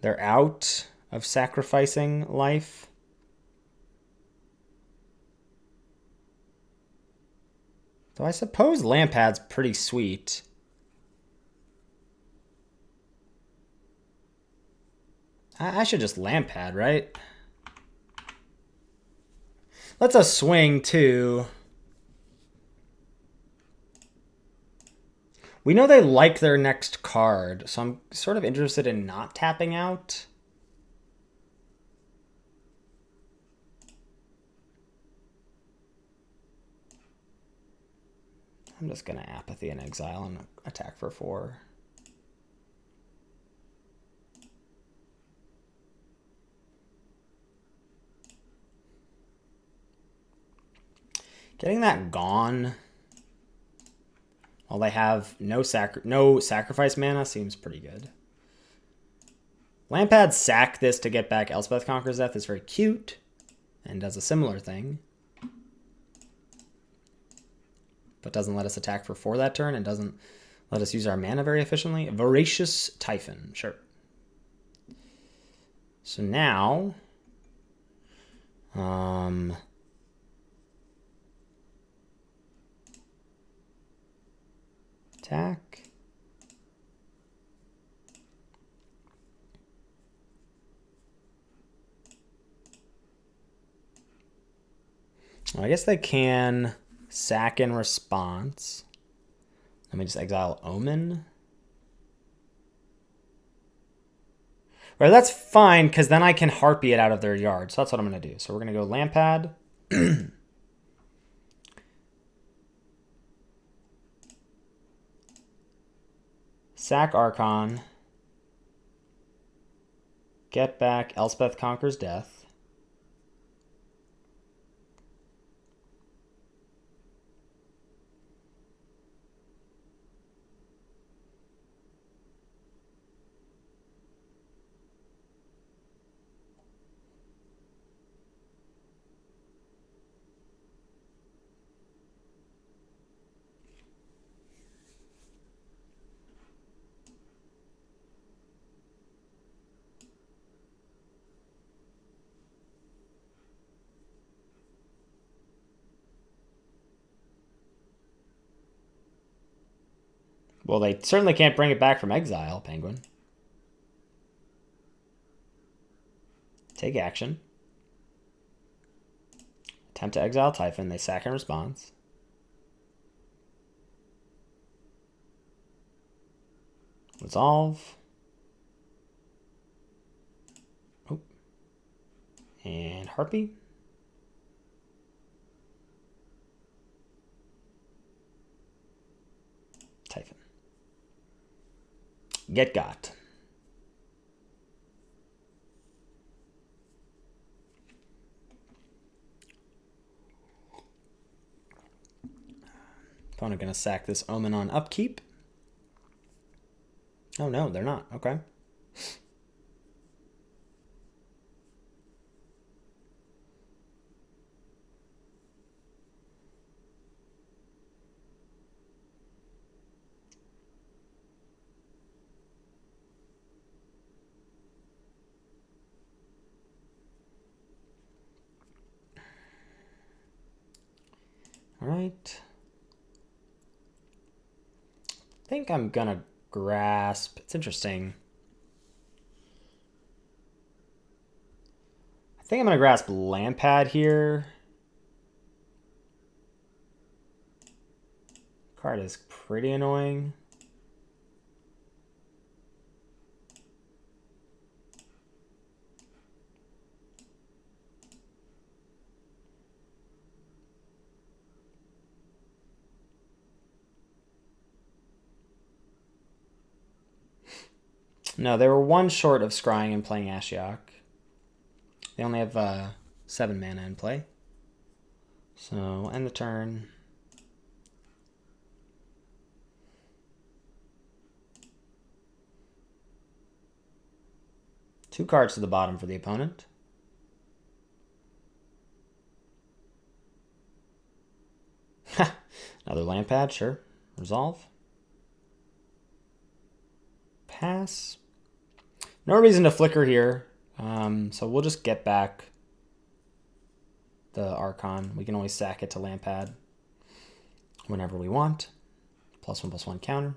out of sacrificing life. Though I suppose Lampad's pretty sweet. I should just land pad, right? Let's a swing too. We know they like their next card, so I'm sort of interested in not tapping out. I'm just going to Apathy and Exile and attack for 4. Getting that gone while they have no sacrifice mana seems pretty good. Lampad sack this to get back Elspeth Conquers Death is very cute and does a similar thing. But doesn't let us attack for 4 that turn and doesn't let us use our mana very efficiently. Voracious Typhon, sure. So now, attack. Well, I guess they can sack in response. Let me just exile Omen. Right, that's fine, because then I can Harpy it out of their yard. So that's what I'm going to do. So we're going to go Lampad. Sack Archon. Get back Elspeth Conquers Death. Well, they certainly can't bring it back from exile, Penguin. Take action. Attempt to exile Typhon. They sack in response. Resolve. Oh. And Harpy. Typhon. Get got. Opponent gonna sack this Omen on upkeep. Oh no, they're not. Okay. All right. I think I'm gonna grasp. It's interesting. I think I'm gonna grasp Lampad here. Card is pretty annoying. No, they were 1 short of scrying and playing Ashiok. They only have 7 mana in play. So, end the turn. Two cards to the bottom for the opponent. Another Lampad, sure. Resolve. Pass. No reason to flicker here, so we'll just get back the Archon. We can always sack it to Lampad whenever we want. +1/+1 counter.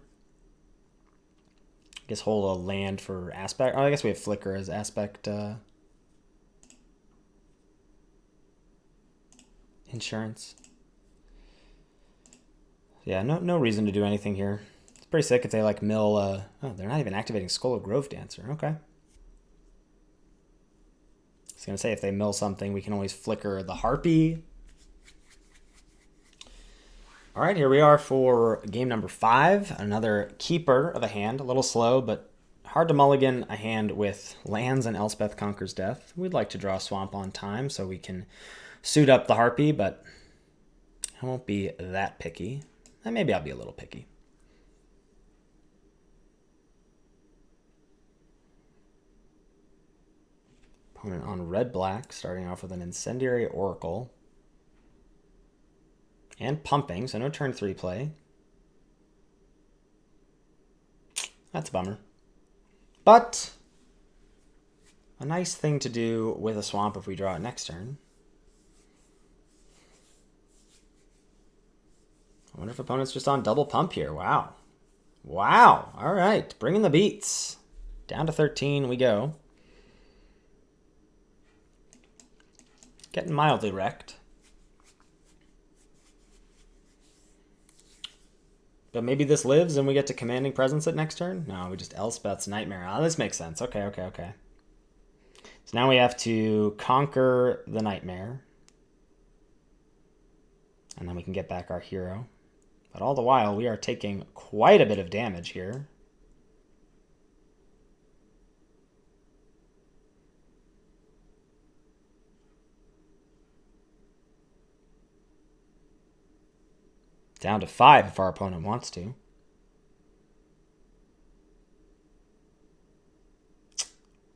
guess hold a land for aspect. Oh, I guess we have Flicker as aspect insurance. Yeah, no reason to do anything here. It's pretty sick if they like mill. Oh, they're not even activating Skull of Grove Dancer. Okay. I was gonna say if they mill something, we can always flicker the Harpy. All right, here we are for game number 5. Another keeper of a hand, a little slow, but hard to mulligan a hand with lands and Elspeth Conquers Death. We'd like to draw a swamp on time so we can suit up the Harpy, but I won't be that picky. And maybe I'll be a little picky. Opponent on red-black, starting off with an Incendiary Oracle. And pumping, so no turn 3 play. That's a bummer. But a nice thing to do with a swamp if we draw it next turn. I wonder if opponent's just on double pump here. Wow. Wow. All right. Bringing the beats. Down to 13 we go. Getting mildly wrecked. But maybe this lives and we get to Commanding Presence it next turn? No, we just Elspeth's Nightmare. Oh, this makes sense. Okay. So now we have to conquer the Nightmare. And then we can get back our hero. But all the while, we are taking quite a bit of damage here. Down to 5 if our opponent wants to.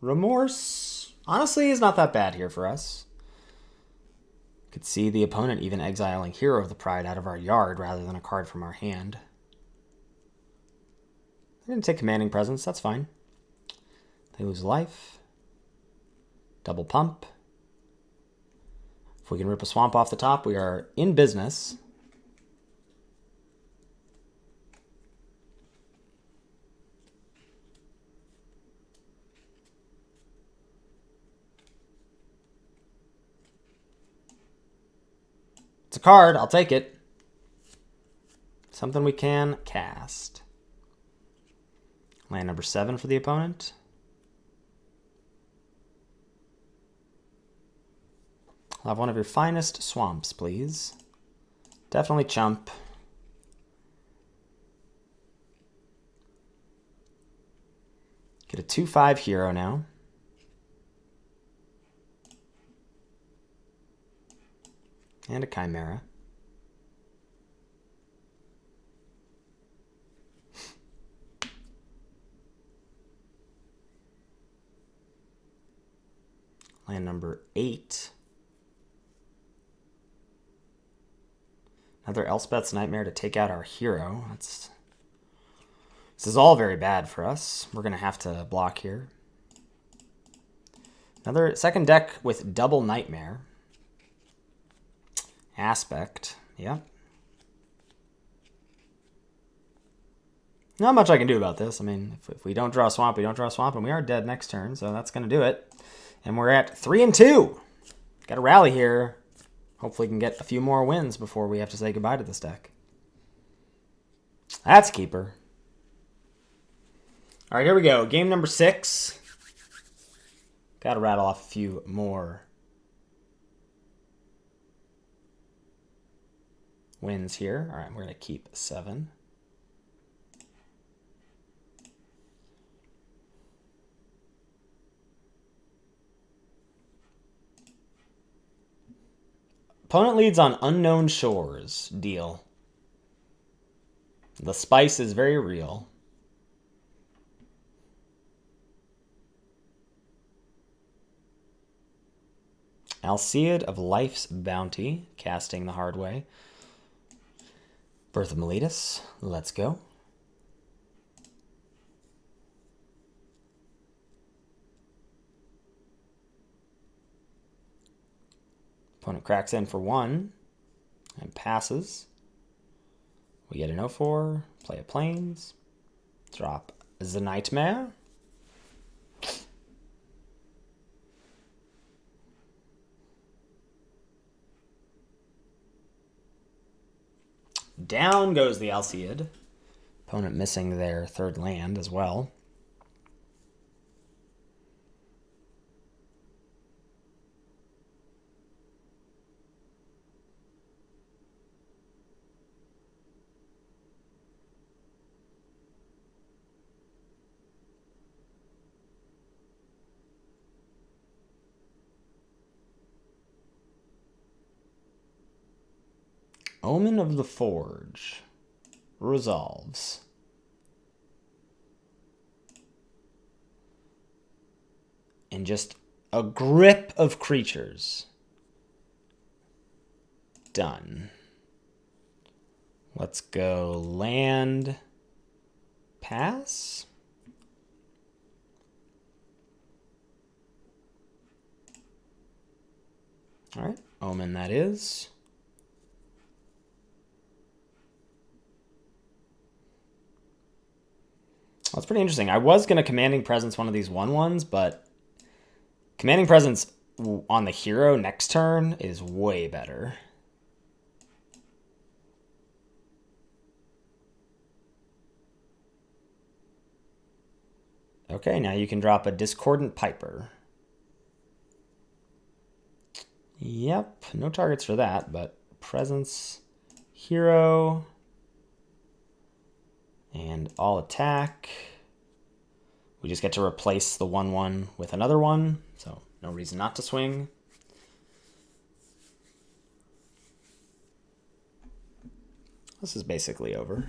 Remorse, honestly, is not that bad here for us. Could see the opponent even exiling Hero of the Pride out of our yard rather than a card from our hand. They didn't take Commanding Presence, that's fine. They lose life. Double pump. If we can rip a swamp off the top, we are in business. It's a card. I'll take it. Something we can cast. Land number 7 for the opponent. I'll have one of your finest swamps, please. Definitely chump. Get a 2/5 hero now. And a Chimera. Land number 8. Another Elspeth's Nightmare to take out our hero. This is all very bad for us. We're going to have to block here. Another second deck with double Nightmare. Aspect, yep. Not much I can do about this. I mean, if we don't draw a swamp, we don't draw a swamp, and we are dead next turn, so that's going to do it. And we're at 3-2. Got to rally here. Hopefully we can get a few more wins before we have to say goodbye to this deck. That's a keeper. All right, here we go. Game number 6. Got to rattle off a few more wins here. All right, we're going to keep 7. Opponent leads on Unknown Shores. Deal. The spice is very real. Alseid of Life's Bounty, casting the hard way. Birth of Meletus, let's go. Opponent cracks in for 1 and passes. We get an 0-4, play a Plains, drop the Nightmare. Down goes the Alseid. Opponent missing their third land as well. Omen of the Forge resolves. And just a grip of creatures. Done. Let's go land, pass. All right, Omen that is. Well, that's pretty interesting. I was going to Commanding Presence one of these 1/1s, but Commanding Presence on the hero next turn is way better. Okay, now you can drop a Discordant Piper. Yep, no targets for that, but Presence, hero, and all attack. We just get to replace the 1/1 with another one, so no reason not to swing. This is basically over.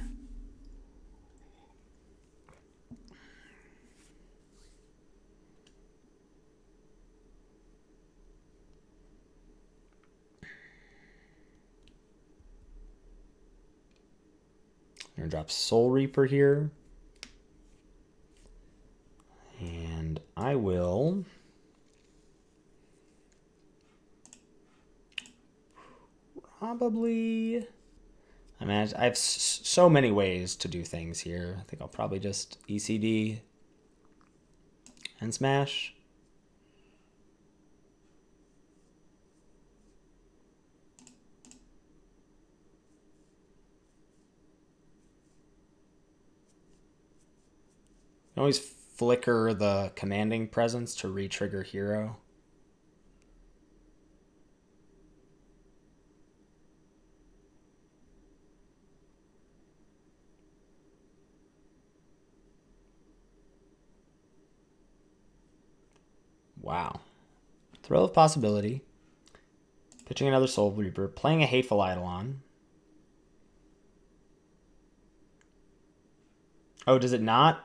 I'm going to drop Soul Reaper here. And I will probably... I mean, I have so many ways to do things here. I think I'll probably just ECD and smash. You always flicker the Commanding Presence to re-trigger hero. Wow. Thrill of Possibility. Pitching another Soul Reaper. Playing a Hateful Eidolon. Oh, does it not?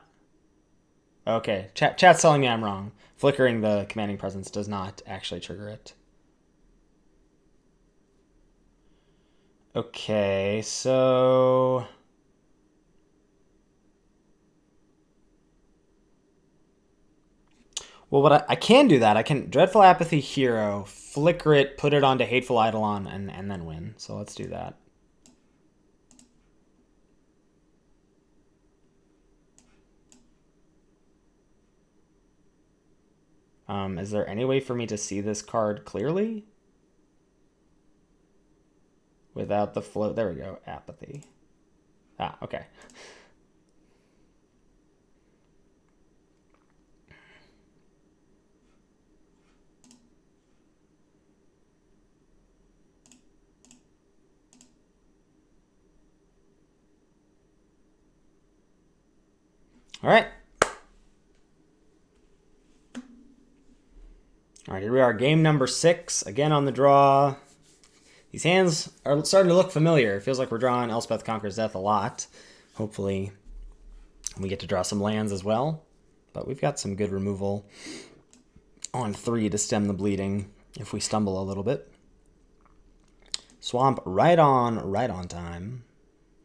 Okay, chat's telling me I'm wrong. Flickering the Commanding Presence does not actually trigger it. Okay, so... Well, I can do that. I can Dreadful Apathy hero, flicker it, put it onto Hateful Eidolon, and then win. So let's do that. Is there any way for me to see this card clearly? Without the float. There we go. Apathy. Ah, okay. All right. All right, here we are. Game number 6. Again on the draw. These hands are starting to look familiar. It feels like we're drawing Elspeth Conquers Death a lot. Hopefully we get to draw some lands as well. But we've got some good removal on 3 to stem the bleeding if we stumble a little bit. Swamp right on time.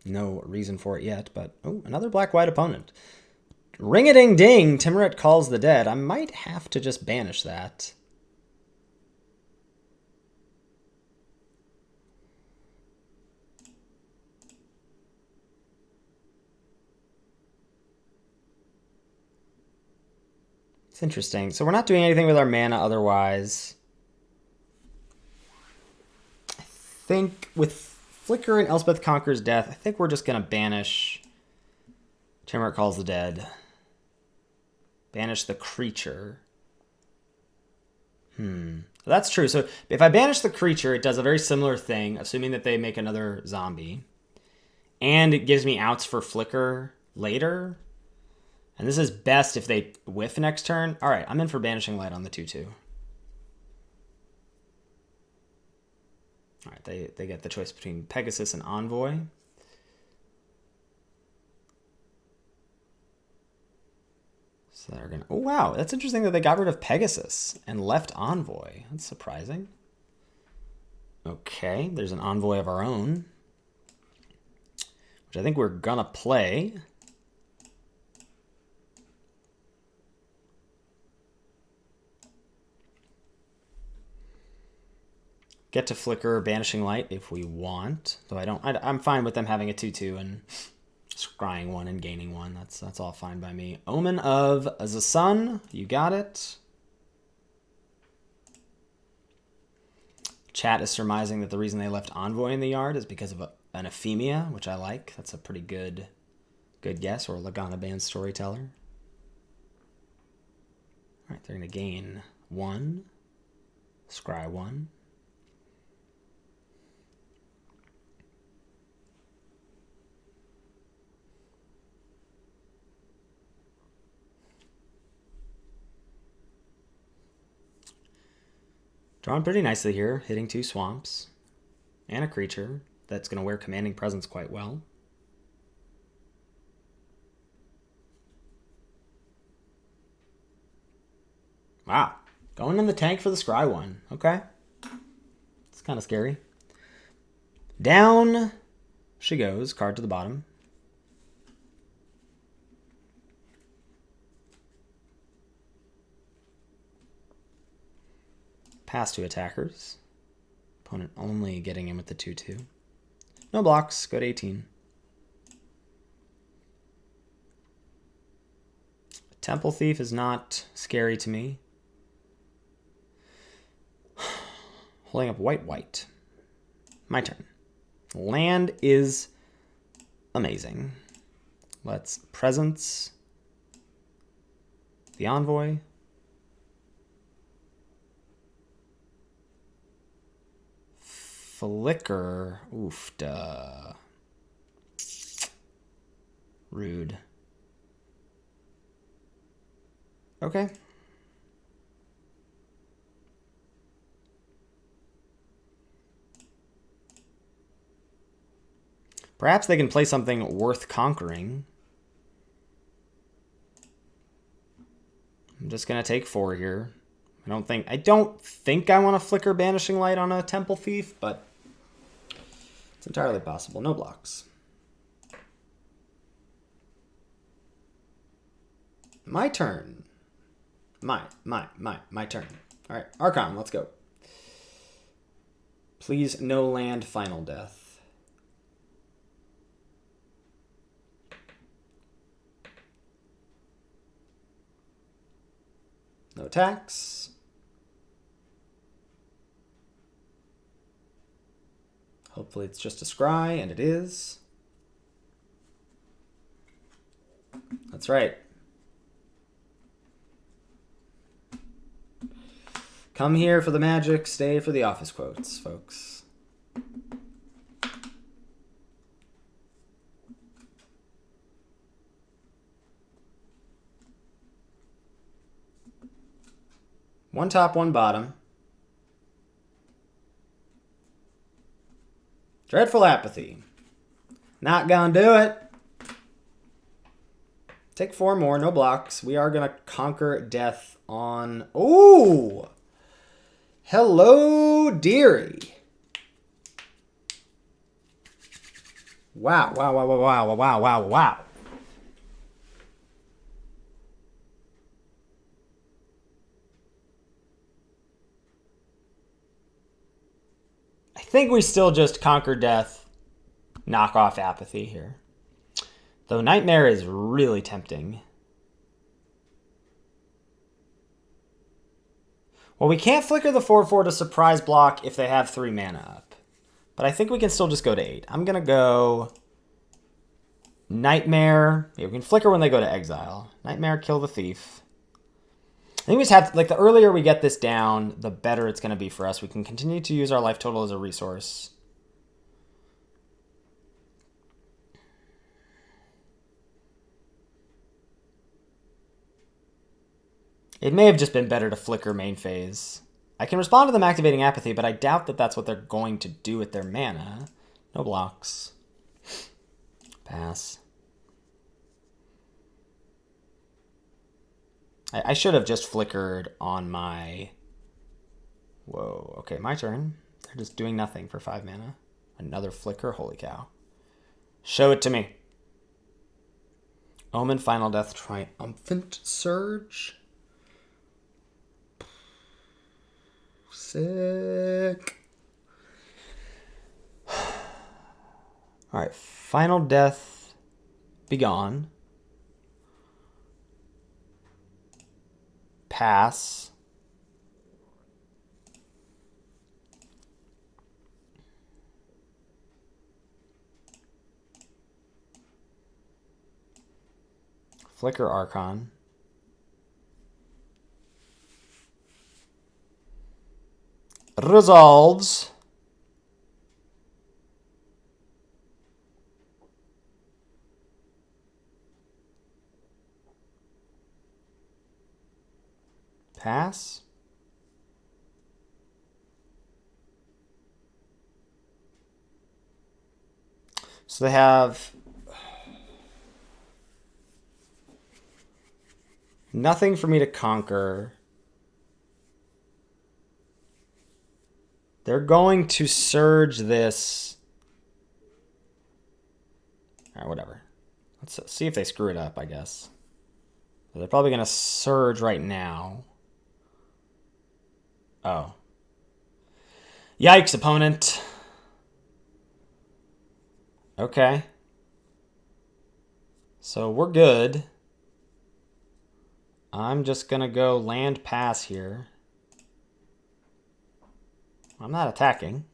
No reason for it yet, but oh, another black-white opponent. Ring-a-ding-ding, Timurit Calls the Dead. I might have to just banish that. It's interesting. So we're not doing anything with our mana otherwise. I think with Flicker and Elspeth Conquers Death, I think we're just going to banish Timur Calls the Dead. Banish the creature. That's true. So if I banish the creature, it does a very similar thing, assuming that they make another zombie. And it gives me outs for Flicker later. And this is best if they whiff next turn. All right, I'm in for Banishing Light on the 2/2. All right, they get the choice between Pegasus and Envoy. So they're gonna. Oh wow, that's interesting that they got rid of Pegasus and left Envoy. That's surprising. Okay, there's an Envoy of our own, which I think we're gonna play. Get to Flicker, Banishing Light if we want. Though I'm fine with them having a 2/2 and scrying one and gaining one. That's all fine by me. Omen of the Sun, you got it. Chat is surmising that the reason they left Envoy in the yard is because of an Ephemia, which I like. That's a pretty good guess, or Lagana Band Storyteller. All right, they're going to gain 1, scry 1. Drawn pretty nicely here, hitting 2 swamps and a creature that's going to wear Commanding Presence quite well. Wow, going in the tank for the scry 1. Okay, it's kind of scary. Down she goes, card to the bottom. Pass to attackers. Opponent only getting in with the 2/2. No blocks. Go to 18. Temple Thief is not scary to me. Holding up white. My turn. Land is amazing. Let's presence the Envoy. Flicker. Oof, duh. Rude. Okay. Perhaps they can play something worth conquering. I'm just going to take 4 here. I don't think I want to Flicker Banishing Light on a Temple Thief, but it's entirely possible. No blocks. My turn. My turn. All right, Archon, let's go. Please, no land, final death. No attacks. Hopefully it's just a scry, and it is. That's right. Come here for the magic, stay for the office quotes, folks. One top, one bottom. Dreadful Apathy. Not gonna do it. Take 4 more, no blocks. We are gonna conquer death on... Ooh! Hello, dearie. Wow. I think we still just conquer death, knock off Apathy here. Though Nightmare is really tempting. Well, we can't flicker the 4/4 to surprise block if they have 3 mana up. But I think we can still just go to 8. I'm going to go Nightmare. Yeah, we can flicker when they go to exile. Nightmare, kill the thief. I think we just have, like, the earlier we get this down, the better it's going to be for us. We can continue to use our life total as a resource. It may have just been better to flicker main phase. I can respond to them activating Apathy, but I doubt that that's what they're going to do with their mana. No blocks. Pass. I should have just flickered on my... Whoa, okay, my turn. They're just doing nothing for 5 mana. Another flicker, holy cow. Show it to me. Omen, Final Death, Triumphant Surge. Sick. Alright, Final Death, Begone. Pass. Flicker Archon. Resolves. Pass. So they have nothing for me to conquer. They're going to surge this. All right, whatever. Let's see if they screw it up, I guess. They're probably going to surge right now. Oh. Yikes, opponent. Okay. So we're good. I'm just going to go land pass here. I'm not attacking.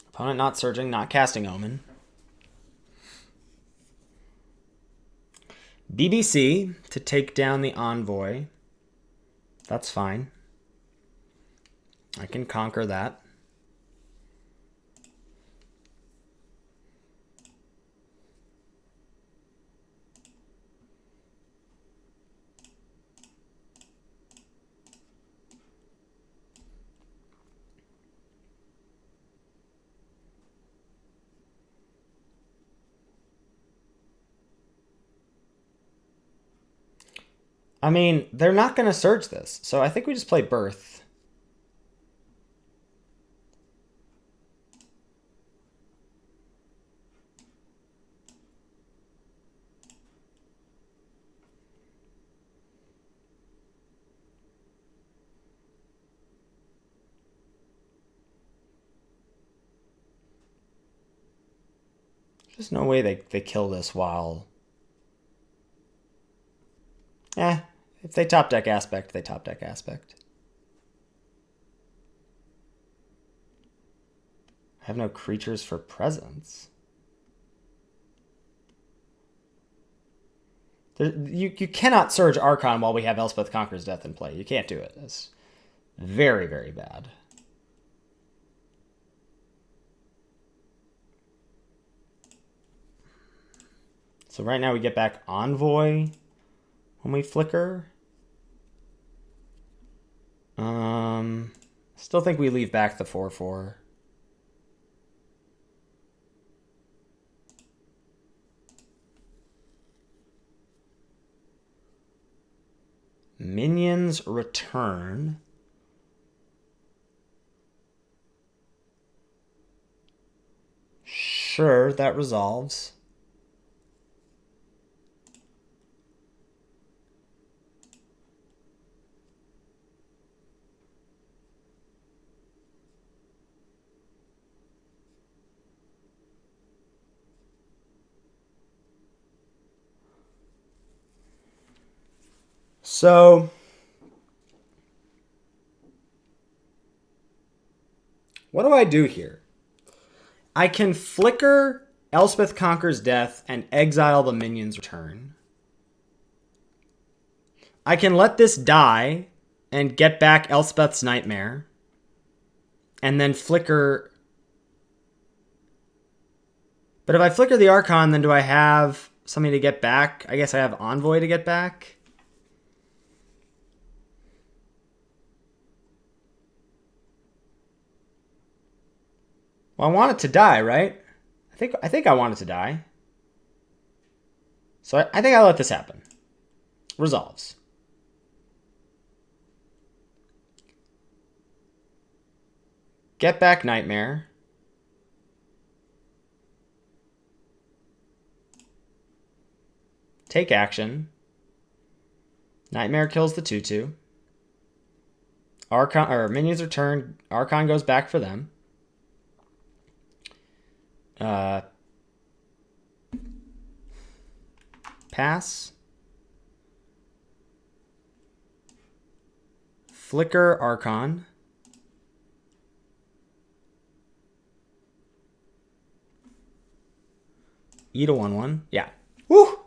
Opponent not surging, not casting Omen. BBC to take down the Envoy. That's fine. I can conquer that. I mean, they're not going to surge this, so I think we just play Birth. There's no way they kill this while... If they top deck Aspect, they top deck Aspect. I have no creatures for presence. You cannot surge Archon while we have Elspeth Conquers Death in play. You can't do it. It's very, very bad. So right now we get back Envoy when we flicker. Still think we leave back the 4/4. Minions return. Sure, that resolves. So what do I do here? I can flicker Elspeth Conquers Death and exile the minion's return. I can let this die and get back Elspeth's Nightmare. And then flicker. But if I flicker the Archon, then do I have something to get back? I guess I have Envoy to get back. Well, I want it to die, right? I think I want it to die. So I think I'll let this happen. Resolves. Get back Nightmare. Take action. Nightmare kills the 2/2. Archon, or minions return. Archon goes back for them. Pass. Flicker Archon. Eat a 1/1. Yeah. Woo!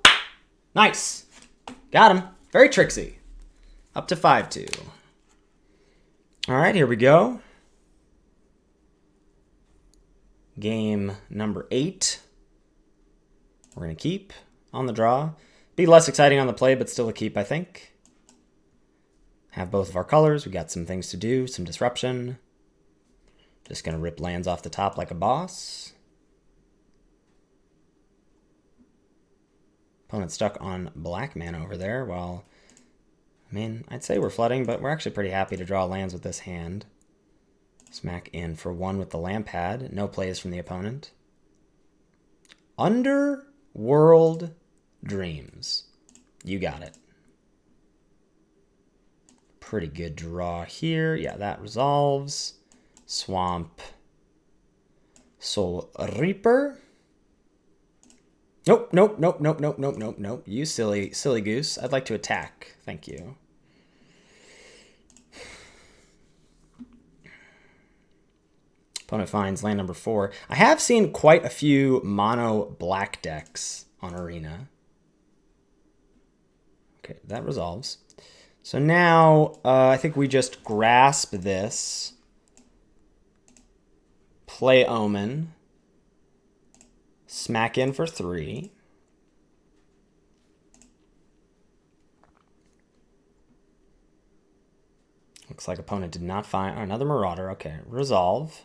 Nice. Got him. Very tricksy. Up to 5-2. All right, here we go. Game number 8. We're going to keep on the draw. Be less exciting on the play, but still a keep, I think. Have both of our colors. We got some things to do, some disruption. Just going to rip lands off the top like a boss. Opponent stuck on black mana over there. Well, I mean, I'd say we're flooding, but we're actually pretty happy to draw lands with this hand. Smack in for 1 with the Lampad. No plays from the opponent. Underworld Dreams. You got it. Pretty good draw here. Yeah, that resolves. Swamp. Soul Reaper. Nope, nope, nope, nope, nope, nope, nope, nope. You silly goose. I'd like to attack. Thank you. Opponent finds land number 4. I have seen quite a few mono black decks on Arena. Okay, that resolves. So now I think we just grasp this. Play Omen. Smack in for 3. Looks like opponent did not find another Marauder. Okay, resolve.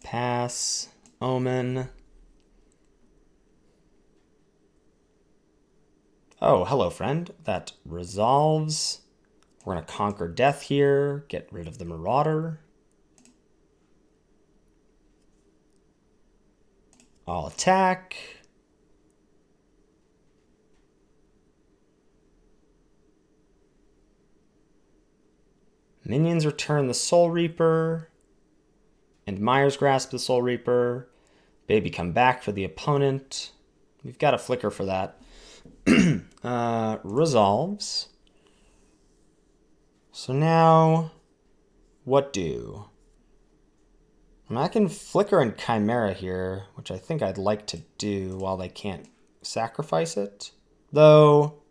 Pass. Omen. Oh, hello, friend. That resolves. We're going to conquer death here. Get rid of the Marauder. I'll attack. Minions return the Soul Reaper. And Myers grasp the Soul Reaper. Baby come back for the opponent. We've got a flicker for that. Resolves. So now, what do? I can flicker and Chimera here, which I think I'd like to do while they can't sacrifice it. Though,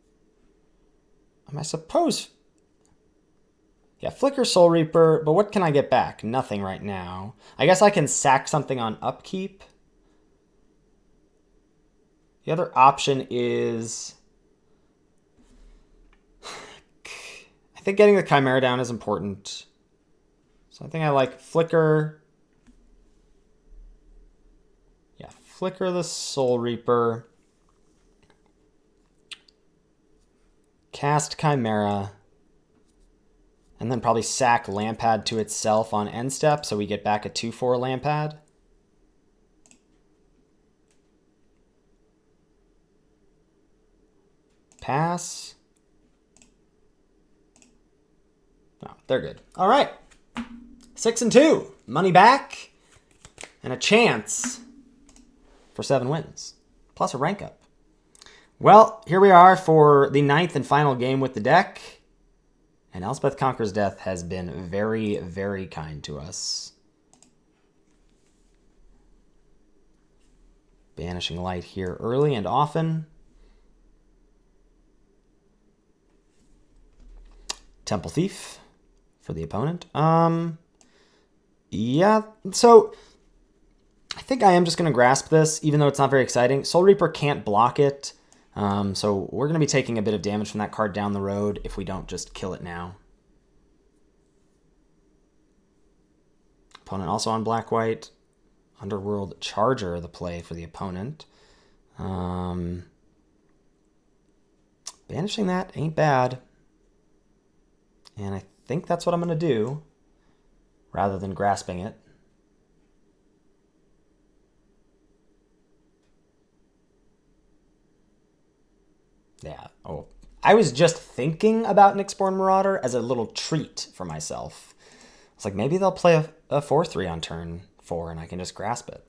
I suppose... Yeah, flicker Soul Reaper, but what can I get back? Nothing right now. I guess I can sack something on upkeep. The other option is... I think getting the Chimera down is important. So I think I like flicker... Flicker the Soul Reaper. Cast Chimera. And then probably sack Lampad to itself on end step so we get back a 2/4 Lampad. Pass. No, they're good. All right. 6-2. Money back. And a chance for 7 wins, plus a rank up. Well, here we are for the 9th and final game with the deck. And Elspeth Conquers Death has been very, very kind to us. Banishing Light here early and often. Temple Thief for the opponent. Yeah, so I think I am just going to grasp this, even though it's not very exciting. Soul Reaper can't block it, so we're going to be taking a bit of damage from that card down the road if we don't just kill it now. Opponent also on black-white. Underworld Charger, the play for the opponent. Banishing that ain't bad. And I think that's what I'm going to do, rather than grasping it. Yeah. Oh, I was just thinking about Nyxborn Marauder as a little treat for myself. It's like, maybe they'll play a 4-3 on turn 4 and I can just grasp it.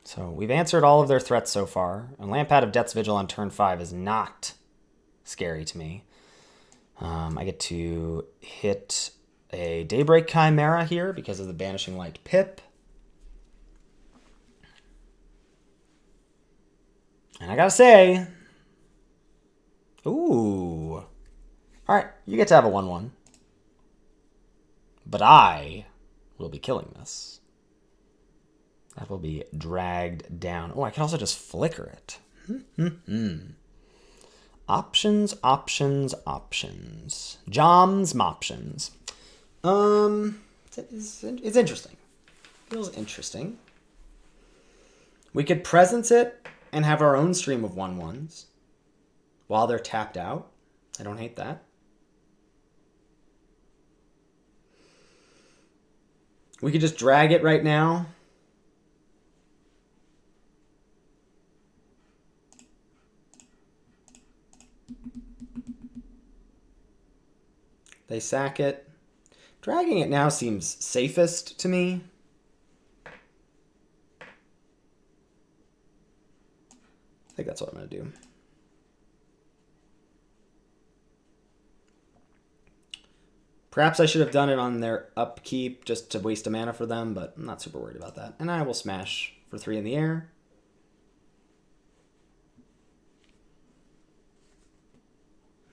So we've answered all of their threats so far. And Lampad of Death's Vigil on turn 5 is not scary to me. I get to hit a Daybreak Chimera here because of the Banishing Light pip. And I gotta say, ooh. Alright, you get to have a 1-1. But I will be killing this. That will be dragged down. Oh, I can also just flicker it. Options, options, options. Joms, options. It's interesting. Feels interesting. We could presence it and have our own stream of 1-1s while they're tapped out. I don't hate that. We could just drag it right now. They sack it. Dragging it now seems safest to me. I think that's what I'm going to do. Perhaps I should have done it on their upkeep just to waste a mana for them, but I'm not super worried about that. And I will smash for 3 in the air.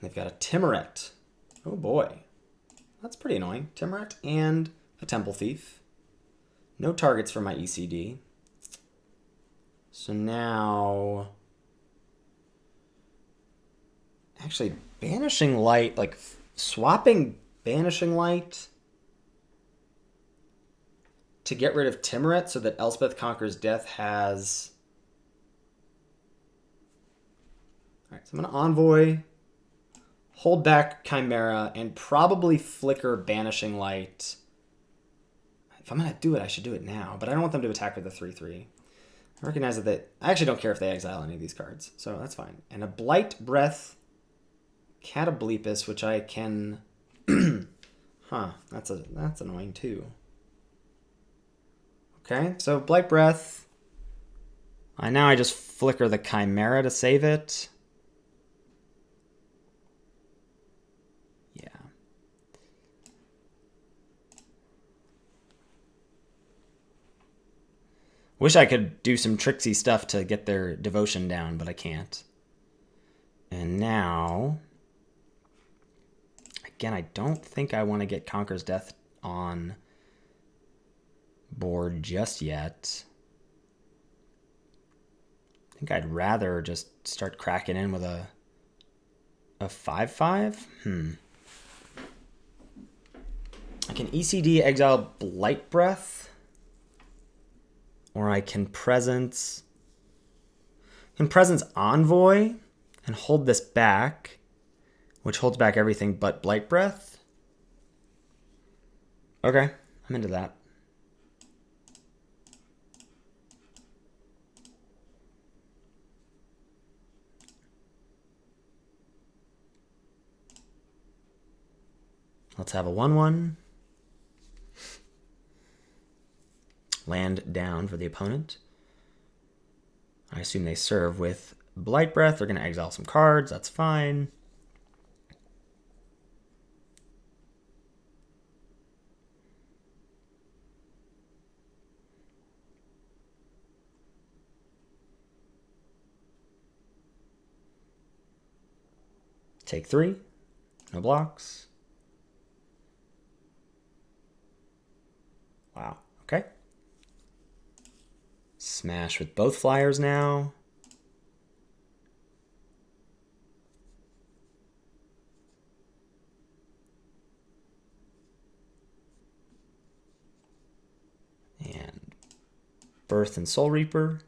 They've got a Timuret. Oh boy. That's pretty annoying. Timuret and a Temple Thief. No targets for my ECD. So now... Actually, Banishing Light, like swapping Banishing Light to get rid of Timuret so that Elspeth Conquers Death has... Alright, so I'm going to Envoy, hold back Chimera, and probably flicker Banishing Light. If I'm going to do it, I should do it now, but I don't want them to attack with a 3-3. I recognize that I actually don't care if they exile any of these cards, so that's fine. And a Blight Breath, Catoblepus, which I can... that's annoying too. Okay, so Blight Breath. Now I just flicker the Chimera to save it. Yeah. Wish I could do some tricksy stuff to get their devotion down, but I can't. And now... Again, I don't think I want to get Conquer's Death on board just yet. I think I'd rather just start cracking in with a 5/5. I can ECD exile Blight Breath, or I can presence Envoy and hold this back, which holds back everything but Blight Breath. Okay, I'm into that. Let's have a 1/1. Land down for the opponent. I assume they serve with Blight Breath. They're going to exile some cards. That's fine. Take 3. No blocks. Wow. Okay. Smash with both flyers now. And Birth and Soul Reaper.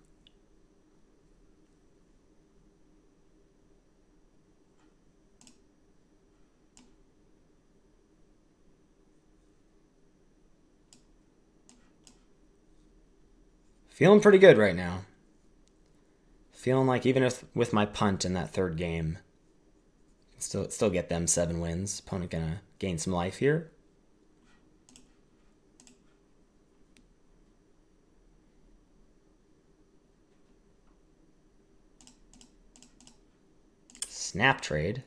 Feeling pretty good right now. Feeling like even with my punt in that third game, still get them 7 wins. Opponent gonna gain some life here. Snap trade.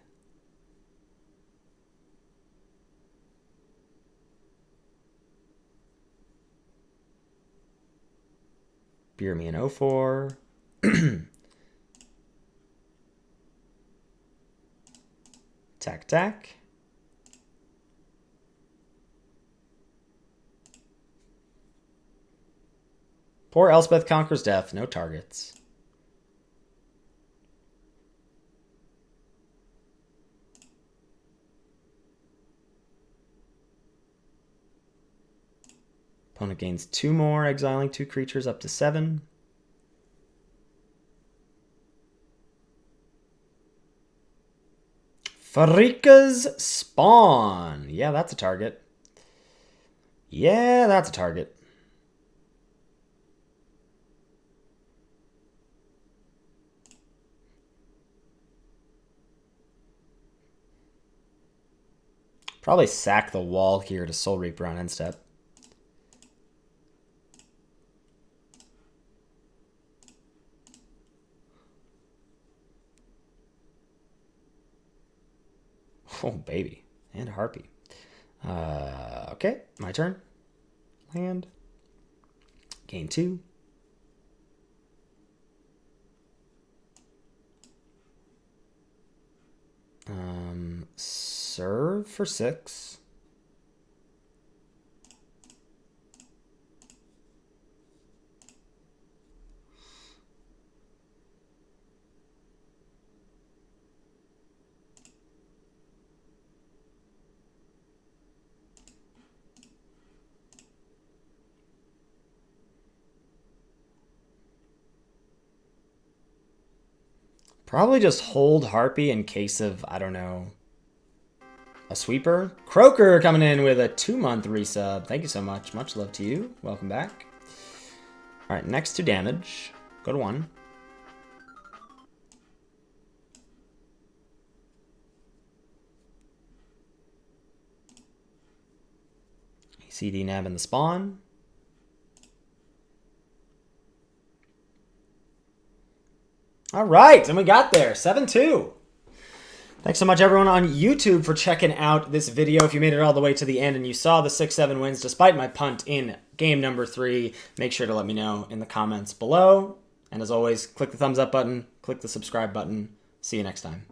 Beer me an 04. Tack. Poor Elspeth Conquers Death. No targets. Opponent gains 2 more, exiling 2 creatures up to 7. Farika's Spawn. Yeah, that's a target. Yeah, that's a target. Probably sack the wall here to Soul Reaper on end step. Oh, baby. And a Harpy. Okay, my turn. Land. Gain 2. Serve for 6. Probably just hold Harpy in case of, I don't know, a sweeper. Croaker coming in with a 2-month resub. Thank you so much. Much love to you. Welcome back. All right, next to damage. Go to 1. CD nab in the spawn. All right, and we got there, 7-2. Thanks so much, everyone on YouTube, for checking out this video. If you made it all the way to the end and you saw the 6-7 wins despite my punt in game number 3, make sure to let me know in the comments below. And as always, click the thumbs up button, click the subscribe button. See you next time.